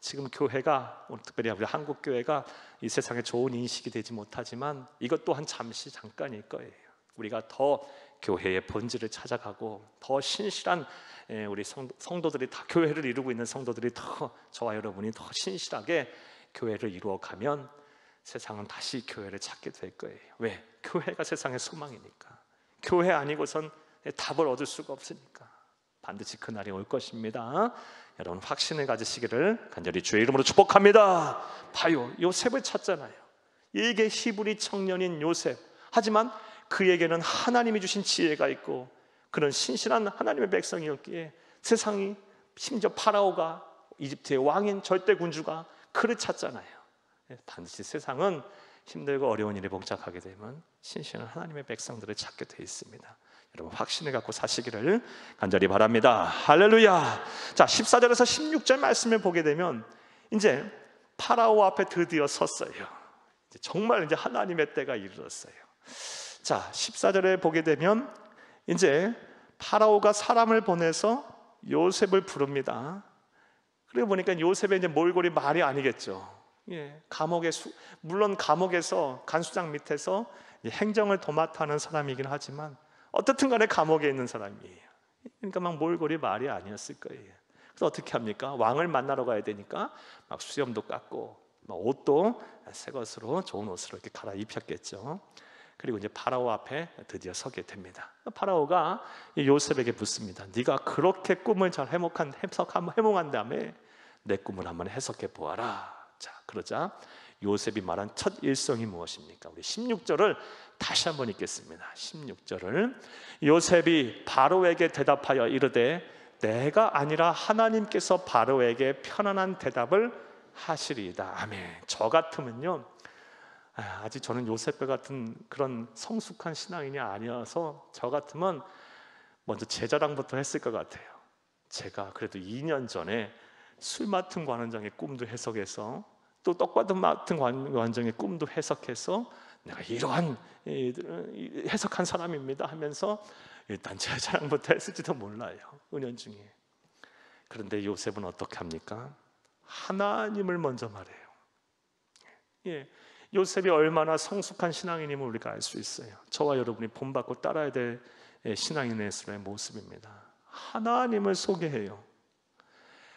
지금 교회가, 특별히 우리 한국 교회가 이 세상에 좋은 인식이 되지 못하지만 이것 또한 잠깐일 거예요. 우리가 더 교회의 본질을 찾아가고 더 신실한 우리 성도들이 다 교회를 이루고 있는 성도들이 더 저와 여러분이 더 신실하게 교회를 이루어가면 세상은 다시 교회를 찾게 될 거예요. 왜? 교회가 세상의 소망이니까. 교회 아니고선 답을 얻을 수가 없으니까 반드시 그날이 올 것입니다. 여러분 확신을 가지시기를 간절히 주의 이름으로 축복합니다. 봐요, 요셉을 찾잖아요. 이게 히브리 청년인 요셉. 하지만 그에게는 하나님이 주신 지혜가 있고 그런 신실한 하나님의 백성이었기에 세상이, 심지어 파라오가, 이집트의 왕인 절대 군주가 그를 찾잖아요. 반드시 세상은 힘들고 어려운 일에 봉착하게 되면 신실한 하나님의 백성들을 찾게 되어 있습니다. 여러분 확신을 갖고 사시기를 간절히 바랍니다. 할렐루야. 자, 14절에서 16절 말씀을 보게 되면 이제 파라오 앞에 드디어 섰어요. 정말 이제 하나님의 때가 이르렀어요. 자, 14절에 보게 되면 이제 파라오가 사람을 보내서 요셉을 부릅니다. 그리고 보니까 요셉의 이제 몰골이 말이 아니겠죠. 물론 감옥에서 간수장 밑에서 행정을 도맡아하는 사람이긴 하지만 어떻든 간에 감옥에 있는 사람이에요. 그러니까 막 몰골이 말이 아니었을 거예요. 그래서 어떻게 합니까? 왕을 만나러 가야 되니까 막 수염도 깎고 막 옷도 새 것으로, 좋은 옷으로 이렇게 갈아입혔겠죠. 그리고 이제 파라오 앞에 드디어 서게 됩니다. 파라오가 요셉에게 묻습니다. 네가 그렇게 꿈을 잘 해몽한 다음에 내 꿈을 한번 해석해 보아라. 자, 그러자 요셉이 말한 첫 일성이 무엇입니까? 우리 16절을 다시 한번 읽겠습니다. 16절을 요셉이 바로에게 대답하여 이르되 내가 아니라 하나님께서 바로에게 편안한 대답을 하시리이다. 아멘. 저 같으면요, 아직 저는 요셉과 같은 그런 성숙한 신앙인이 아니어서 저 같으면 먼저 제 자랑부터 했을 것 같아요. 제가 그래도 2년 전에 술 맡은 관원장의 꿈도 해석해서 또 떡받은 맡은 관원장의 꿈도 해석해서 내가 이러한 해석한 사람입니다 하면서 일단 제 자랑부터 했을지도 몰라요. 은연중에. 그런데 요셉은 어떻게 합니까? 하나님을 먼저 말해요. 요셉이 얼마나 성숙한 신앙인임을 우리가 알 수 있어요. 저와 여러분이 본받고 따라야 될 신앙인의 모습입니다. 하나님을 소개해요.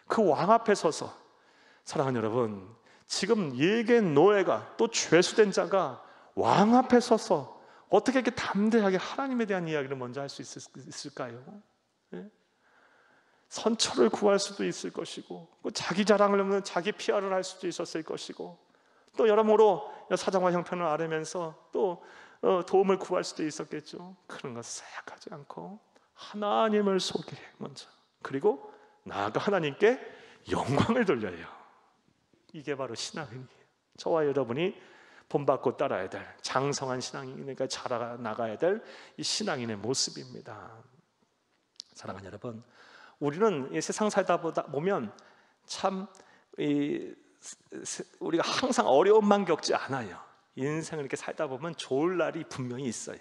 그 왕 앞에 서서, 사랑하는 여러분, 지금 예개 노예가, 또 죄수된 자가 왕 앞에 서서 어떻게 이렇게 담대하게 하나님에 대한 이야기를 먼저 할 수 있을까요? 선처를 구할 수도 있을 것이고, 자기 자랑을 하면 자기 PR을 할 수도 있었을 것이고, 또 여러모로 사정과 형편을 앓으면서 또 도움을 구할 수도 있었겠죠. 그런 것 생각하지 않고 하나님을 소개해 먼저. 그리고 나아가 하나님께 영광을 돌려요. 이게 바로 신앙이에요. 저와 여러분이 본받고 따라야 될 장성한 신앙이니까 자라나가야 될 이 신앙인의 모습입니다. 사랑하는 여러분, 우리는 이 세상 살다 보면 참 우리가 항상 어려움만 겪지 않아요. 인생을 이렇게 살다 보면 좋을 날이 분명히 있어요.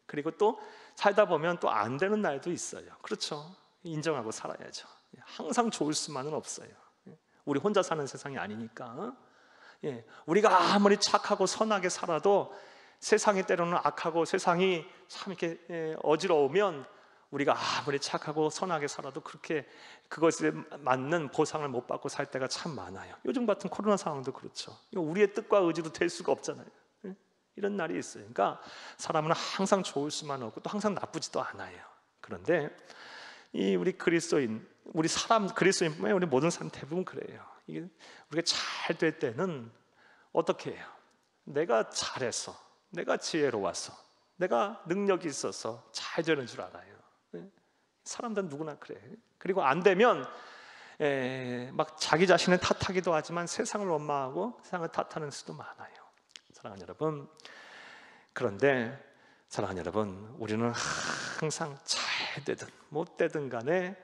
그리고 또 살다 보면 또 안 되는 날도 있어요. 그렇죠? 인정하고 살아야죠. 항상 좋을 수만은 없어요. 우리 혼자 사는 세상이 아니니까. 우리가 아무리 착하고 선하게 살아도 세상이 때로는 악하고 세상이 참 이렇게 어지러우면 우리가 아무리 착하고 선하게 살아도 그렇게 그것에 맞는 보상을 못 받고 살 때가 참 많아요. 요즘 같은 코로나 상황도 그렇죠. 우리의 뜻과 의지로 될 수가 없잖아요. 이런 날이 있어요. 그러니까 사람은 항상 좋을 수만 없고 또 항상 나쁘지도 않아요. 그런데 이 우리 그리스도인, 우리 사람 그리스도인뿐만 아니라 우리 모든 사람 대부분 그래요. 이게 우리가 잘 될 때는 어떻게 해요? 내가 잘해서, 내가 지혜로워서, 내가 능력이 있어서 잘 되는 줄 알아요. 사람들은 누구나 그래. 그리고 안 되면 막 자기 자신을 탓하기도 하지만 세상을 원망하고 세상을 탓하는 수도 많아요. 사랑하는 여러분, 그런데 사랑하는 여러분, 우리는 항상 잘 되든 못 되든 간에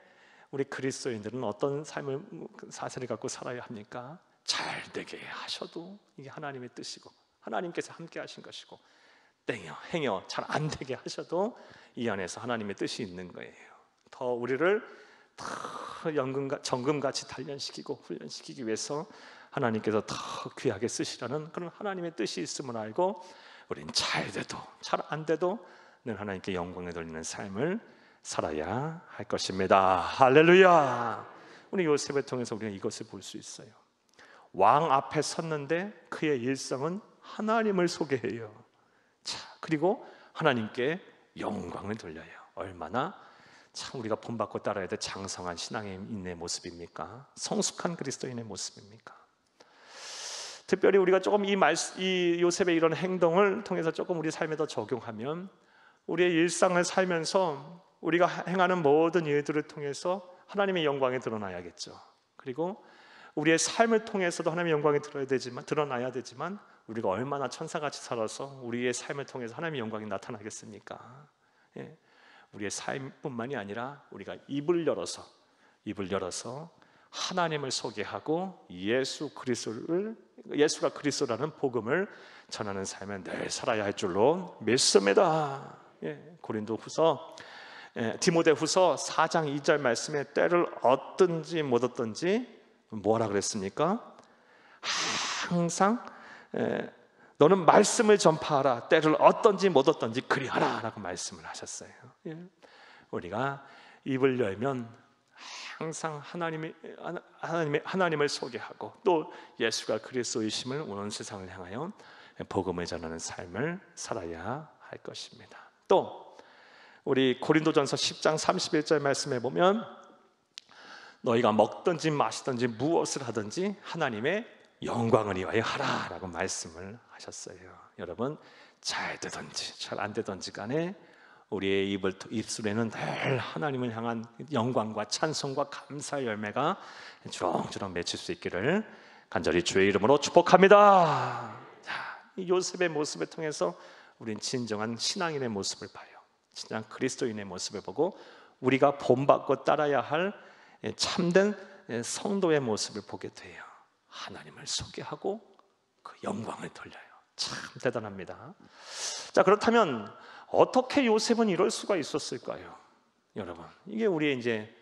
우리 그리스도인들은 어떤 삶을 사슬을 갖고 살아야 합니까? 잘 되게 하셔도 이게 하나님의 뜻이고 하나님께서 함께 하신 것이고, 땡여 행여 잘 안 되게 하셔도 이 안에서 하나님의 뜻이 있는 거예요. 더 우리를 더 정금같이 단련시키고 훈련시키기 위해서 하나님께서 더 귀하게 쓰시라는 그런 하나님의 뜻이 있음을 알고 우리는 잘 돼도 잘 안 돼도 늘 하나님께 영광을 돌리는 삶을 살아야 할 것입니다. 할렐루야. 우리 요셉을 통해서 우리가 이것을 볼 수 있어요. 왕 앞에 섰는데 그의 일성은 하나님을 소개해요. 자, 그리고 하나님께 영광을 돌려요. 얼마나 참 우리가 본받고 따라야 될 장성한 신앙인의 모습입니까? 성숙한 그리스도인의 모습입니까? 특별히 우리가 조금 이 요셉의 이런 행동을 통해서 조금 우리 삶에 더 적용하면 우리의 일상을 살면서 우리가 행하는 모든 일들을 통해서 하나님의 영광이 드러나야겠죠. 그리고 우리의 삶을 통해서도 하나님의 영광이 드러나야 되지만 우리가 얼마나 천사같이 살아서 우리의 삶을 통해서 하나님의 영광이 나타나겠습니까? 우리의 삶뿐만이 아니라 우리가 입을 열어서 하나님을 소개하고 예수가 그리스도라는 복음을 전하는 삶을 늘 살아야 할 줄로 믿습니다. 디모데후서 4장 2절 말씀에 때를 얻든지 못 얻든지 뭐라 그랬습니까? 항상 너는 말씀을 전파하라. 때를 얻든지 못 얻든지 그리하라 라고 말씀을 하셨어요. 우리가 입을 열면 항상 하나님을 소개하고 또 예수가 그리스도이심을 온 세상을 향하여 복음을 전하는 삶을 살아야 할 것입니다. 또 우리 고린도전서 10장 31절 말씀에 보면 너희가 먹든지 마시든지 무엇을 하든지 하나님의 영광을 위하여 하라 라고 말씀을 하셨어요. 여러분, 잘 되든지 잘 안 되든지 간에 우리의 입술에는 늘 하나님을 향한 영광과 찬송과 감사의 열매가 주렁주렁 맺힐 수 있기를 간절히 주의 이름으로 축복합니다. 이 요셉의 모습을 통해서 우리는 진정한 신앙인의 모습을 봐요. 진정한 그리스도인의 모습을 보고 우리가 본받고 따라야 할 참된 성도의 모습을 보게 돼요. 하나님을 소개하고 그 영광을 돌려요. 참 대단합니다. 자, 그렇다면 어떻게 요셉은 이럴 수가 있었을까요? 여러분, 이게 우리의 이제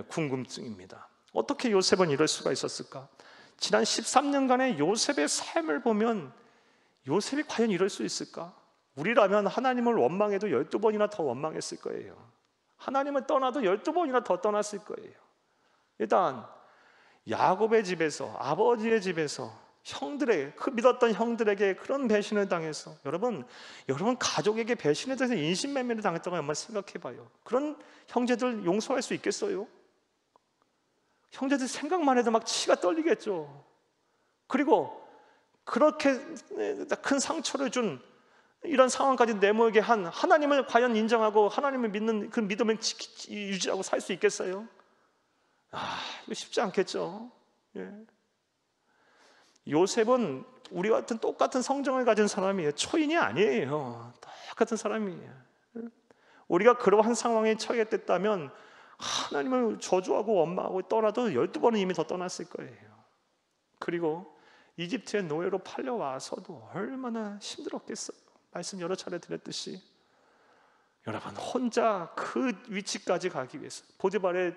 궁금증입니다. 어떻게 요셉은 이럴 수가 있었을까? 지난 13년간의 요셉의 삶을 보면 요셉이 과연 이럴 수 있을까? 우리라면 하나님을 원망해도 12번이나 더 원망했을 거예요. 하나님을 떠나도 12번이나 더 떠났을 거예요. 일단 야곱의 집에서, 아버지의 집에서 믿었던 형들에게 그런 배신을 당해서 여러분 가족에게 배신에 대해서 인신매매를 당했다고 한번 생각해봐요. 그런 형제들 용서할 수 있겠어요? 형제들 생각만 해도 막 치가 떨리겠죠. 그리고 그렇게 큰 상처를 준 이런 상황까지 내몰게 한 하나님을 과연 인정하고 하나님을 믿는 그 믿음을 유지하고 살 수 있겠어요? 이거 쉽지 않겠죠. 요셉은 우리와 같은 똑같은 성정을 가진 사람이에요. 초인이 아니에요. 똑같은 사람이에요. 우리가 그러한 상황에 처했댔다면 하나님을 저주하고 원망하고 떠나도 12번은 이미 더 떠났을 거예요. 그리고 이집트의 노예로 팔려와서도 얼마나 힘들었겠어요. 말씀 여러 차례 드렸듯이 여러분, 혼자 그 위치까지 가기 위해서 포디발의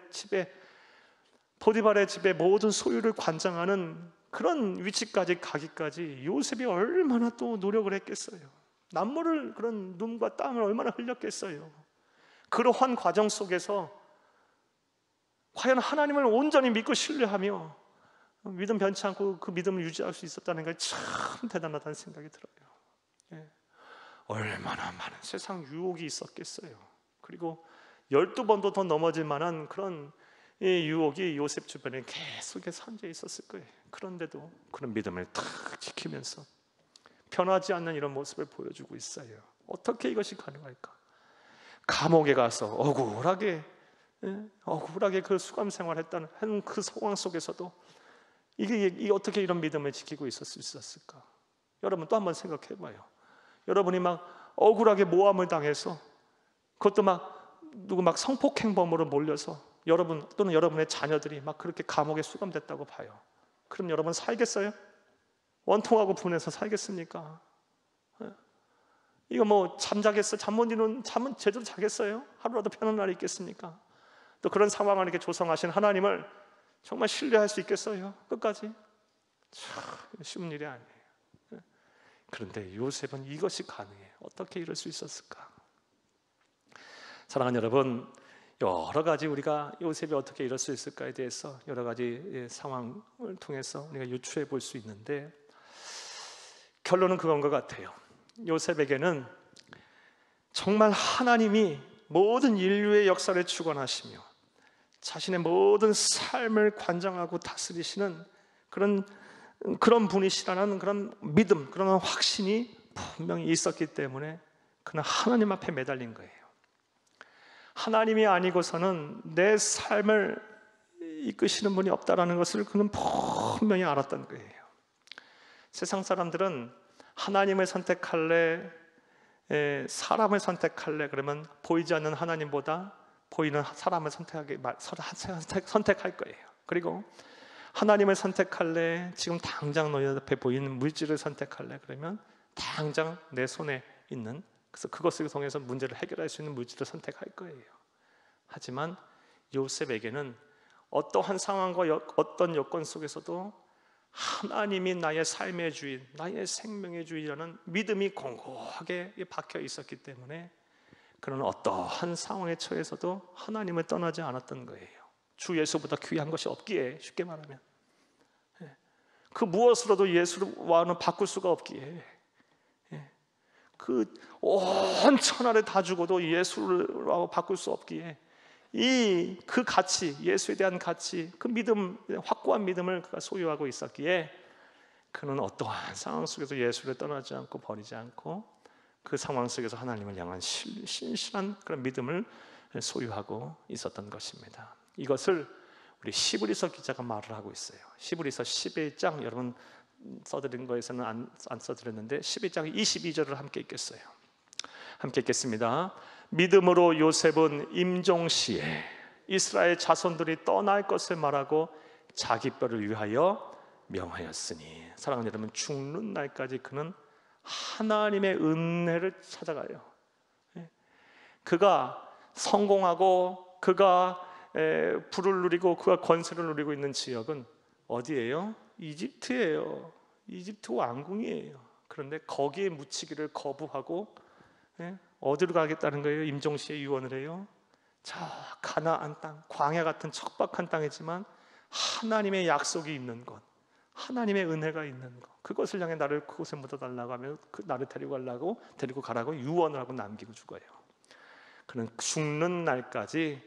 집에 모든 소유를 관장하는 그런 위치까지 가기까지 요셉이 얼마나 또 노력을 했겠어요. 남모를 그런 눈과 땀을 얼마나 흘렸겠어요. 그러한 과정 속에서 과연 하나님을 온전히 믿고 신뢰하며 믿음 변치 않고 그 믿음을 유지할 수 있었다는 게 참 대단하다는 생각이 들어요. 예. 얼마나 많은 세상 유혹이 있었겠어요. 그리고 12번도 더 넘어질 만한 그런 유혹이 요셉 주변에 계속해서 앉아 있었을 거예요. 그런데도 그런 믿음을 탁 지키면서 변하지 않는 이런 모습을 보여주고 있어요. 어떻게 이것이 가능할까? 감옥에 가서 억울하게 그 수감 생활했다는 그 상황 속에서도 이게 어떻게 이런 믿음을 지키고 있었을 수 있었을까? 여러분 또 한번 생각해봐요. 여러분이 막 억울하게 모함을 당해서 그것도 누구 성폭행범으로 몰려서 여러분 또는 여러분의 자녀들이 막 그렇게 감옥에 수감됐다고 봐요. 그럼 여러분 살겠어요? 원통하고 분해서 살겠습니까? 이거 잠자겠어요? 잠은 제대로 자겠어요? 하루라도 편한 날이 있겠습니까? 또 그런 상황을 이렇게 조성하신 하나님을 정말 신뢰할 수 있겠어요? 끝까지? 참 쉬운 일이 아니에요. 그런데 요셉은 이것이 가능해요. 어떻게 이럴 수 있었을까? 사랑하는 여러분, 여러 가지 우리가 요셉이 어떻게 이럴 수 있을까에 대해서 여러 가지 상황을 통해서 우리가 유추해 볼 수 있는데, 결론은 그건 것 같아요. 요셉에게는 정말 하나님이 모든 인류의 역사를 주관하시며 자신의 모든 삶을 관장하고 다스리시는 그런 분이시라는 그런 믿음, 그런 확신이 분명히 있었기 때문에 그는 하나님 앞에 매달린 거예요. 하나님이 아니고서는 내 삶을 이끄시는 분이 없다라는 것을 그는 분명히 알았던 거예요. 세상 사람들은 하나님을 선택할래, 사람을 선택할래 그러면 보이지 않는 하나님보다 보이는 사람을 선택할 거예요. 그리고 하나님을 선택할래, 지금 당장 너희 앞에 보이는 물질을 선택할래 그러면 당장 내 손에 있는, 그래서 그것을 통해서 문제를 해결할 수 있는 물질을 선택할 거예요. 하지만 요셉에게는 어떠한 상황과 어떤 여건 속에서도 하나님이 나의 삶의 주인, 나의 생명의 주인이라는 믿음이 공고하게 박혀 있었기 때문에 그는 어떠한 상황에 처해서도 하나님을 떠나지 않았던 거예요. 주 예수보다 귀한 것이 없기에, 쉽게 말하면 그 무엇으로도 예수와는 바꿀 수가 없기에, 그 온 천하를 다 주고도 예수로 바꿀 수 없기에 그 가치, 예수에 대한 가치, 그 믿음, 확고한 믿음을 그가 소유하고 있었기에 그는 어떠한 상황 속에서 예수를 떠나지 않고 버리지 않고 그 상황 속에서 하나님을 향한 신실한 그런 믿음을 소유하고 있었던 것입니다. 이것을 우리 시브리서 기자가 말을 하고 있어요. 시브리서 11장, 여러분 써드린 거에서는 안 써드렸는데 11장 22절을 함께 읽겠어요. 함께 읽겠습니다. 믿음으로 요셉은 임종시에 이스라엘 자손들이 떠날 것을 말하고 자기 뼈를 위하여 명하였으니, 사랑하는 여러분, 죽는 날까지 그는 하나님의 은혜를 찾아가요. 그가 성공하고 그가 부를 누리고 그가 권세를 누리고 있는 지역은 어디예요? 이집트예요. 이집트 왕궁이에요. 그런데 거기에 묻히기를 거부하고 어디로 가겠다는 거예요? 임종시에 유언을 해요. 저 가나안 땅, 광야 같은 척박한 땅이지만 하나님의 약속이 있는 곳, 하나님의 은혜가 있는 것, 그것을 향해 나를 그곳에 묻어달라고 하면 나를 데리고 가라고 유언을 하고 남기고 죽어요. 그는 죽는 날까지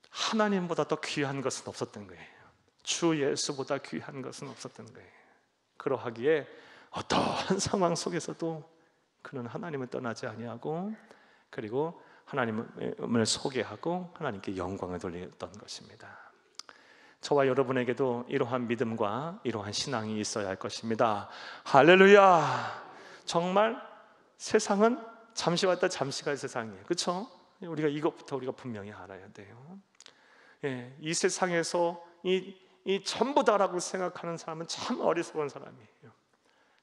하나님보다 더 귀한 것은 없었던 거예요. 주 예수보다 귀한 것은 없었던 거예요. 그러하기에 어떠한 상황 속에서도 그는 하나님을 떠나지 아니하고 그리고 하나님을 소개하고 하나님께 영광을 돌렸던 것입니다. 저와 여러분에게도 이러한 믿음과 이러한 신앙이 있어야 할 것입니다. 할렐루야! 정말 세상은 잠시 왔다 잠시 갈 세상이에요. 그렇죠? 우리가 이것부터 우리가 분명히 알아야 돼요. 예, 이 세상에서 이 전부다라고 생각하는 사람은 참 어리석은 사람이에요.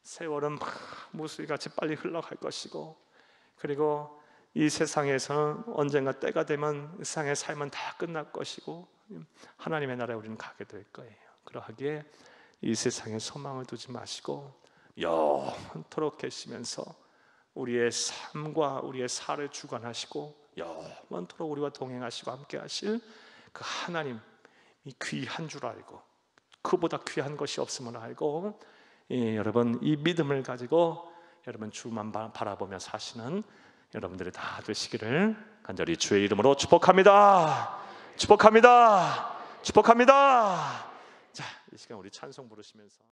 세월은 막 무수히같이 빨리 흘러갈 것이고, 그리고 이 세상에서는 언젠가 때가 되면 세상의 삶은 다 끝날 것이고 하나님의 나라에 우리는 가게 될 거예요. 그러하기에 이 세상에 소망을 두지 마시고 영원토록 계시면서 우리의 삶과 우리의 살을 주관하시고 영원토록 우리와 동행하시고 함께 하실 그 하나님, 이 귀한 줄 알고, 그보다 귀한 것이 없음을 알고, 여러분 이 믿음을 가지고 여러분 주만 바라보며 사시는 여러분들이 다 되시기를 간절히 주의 이름으로 축복합니다. 축복합니다. 축복합니다. 자, 이 시간 우리 찬송 부르시면서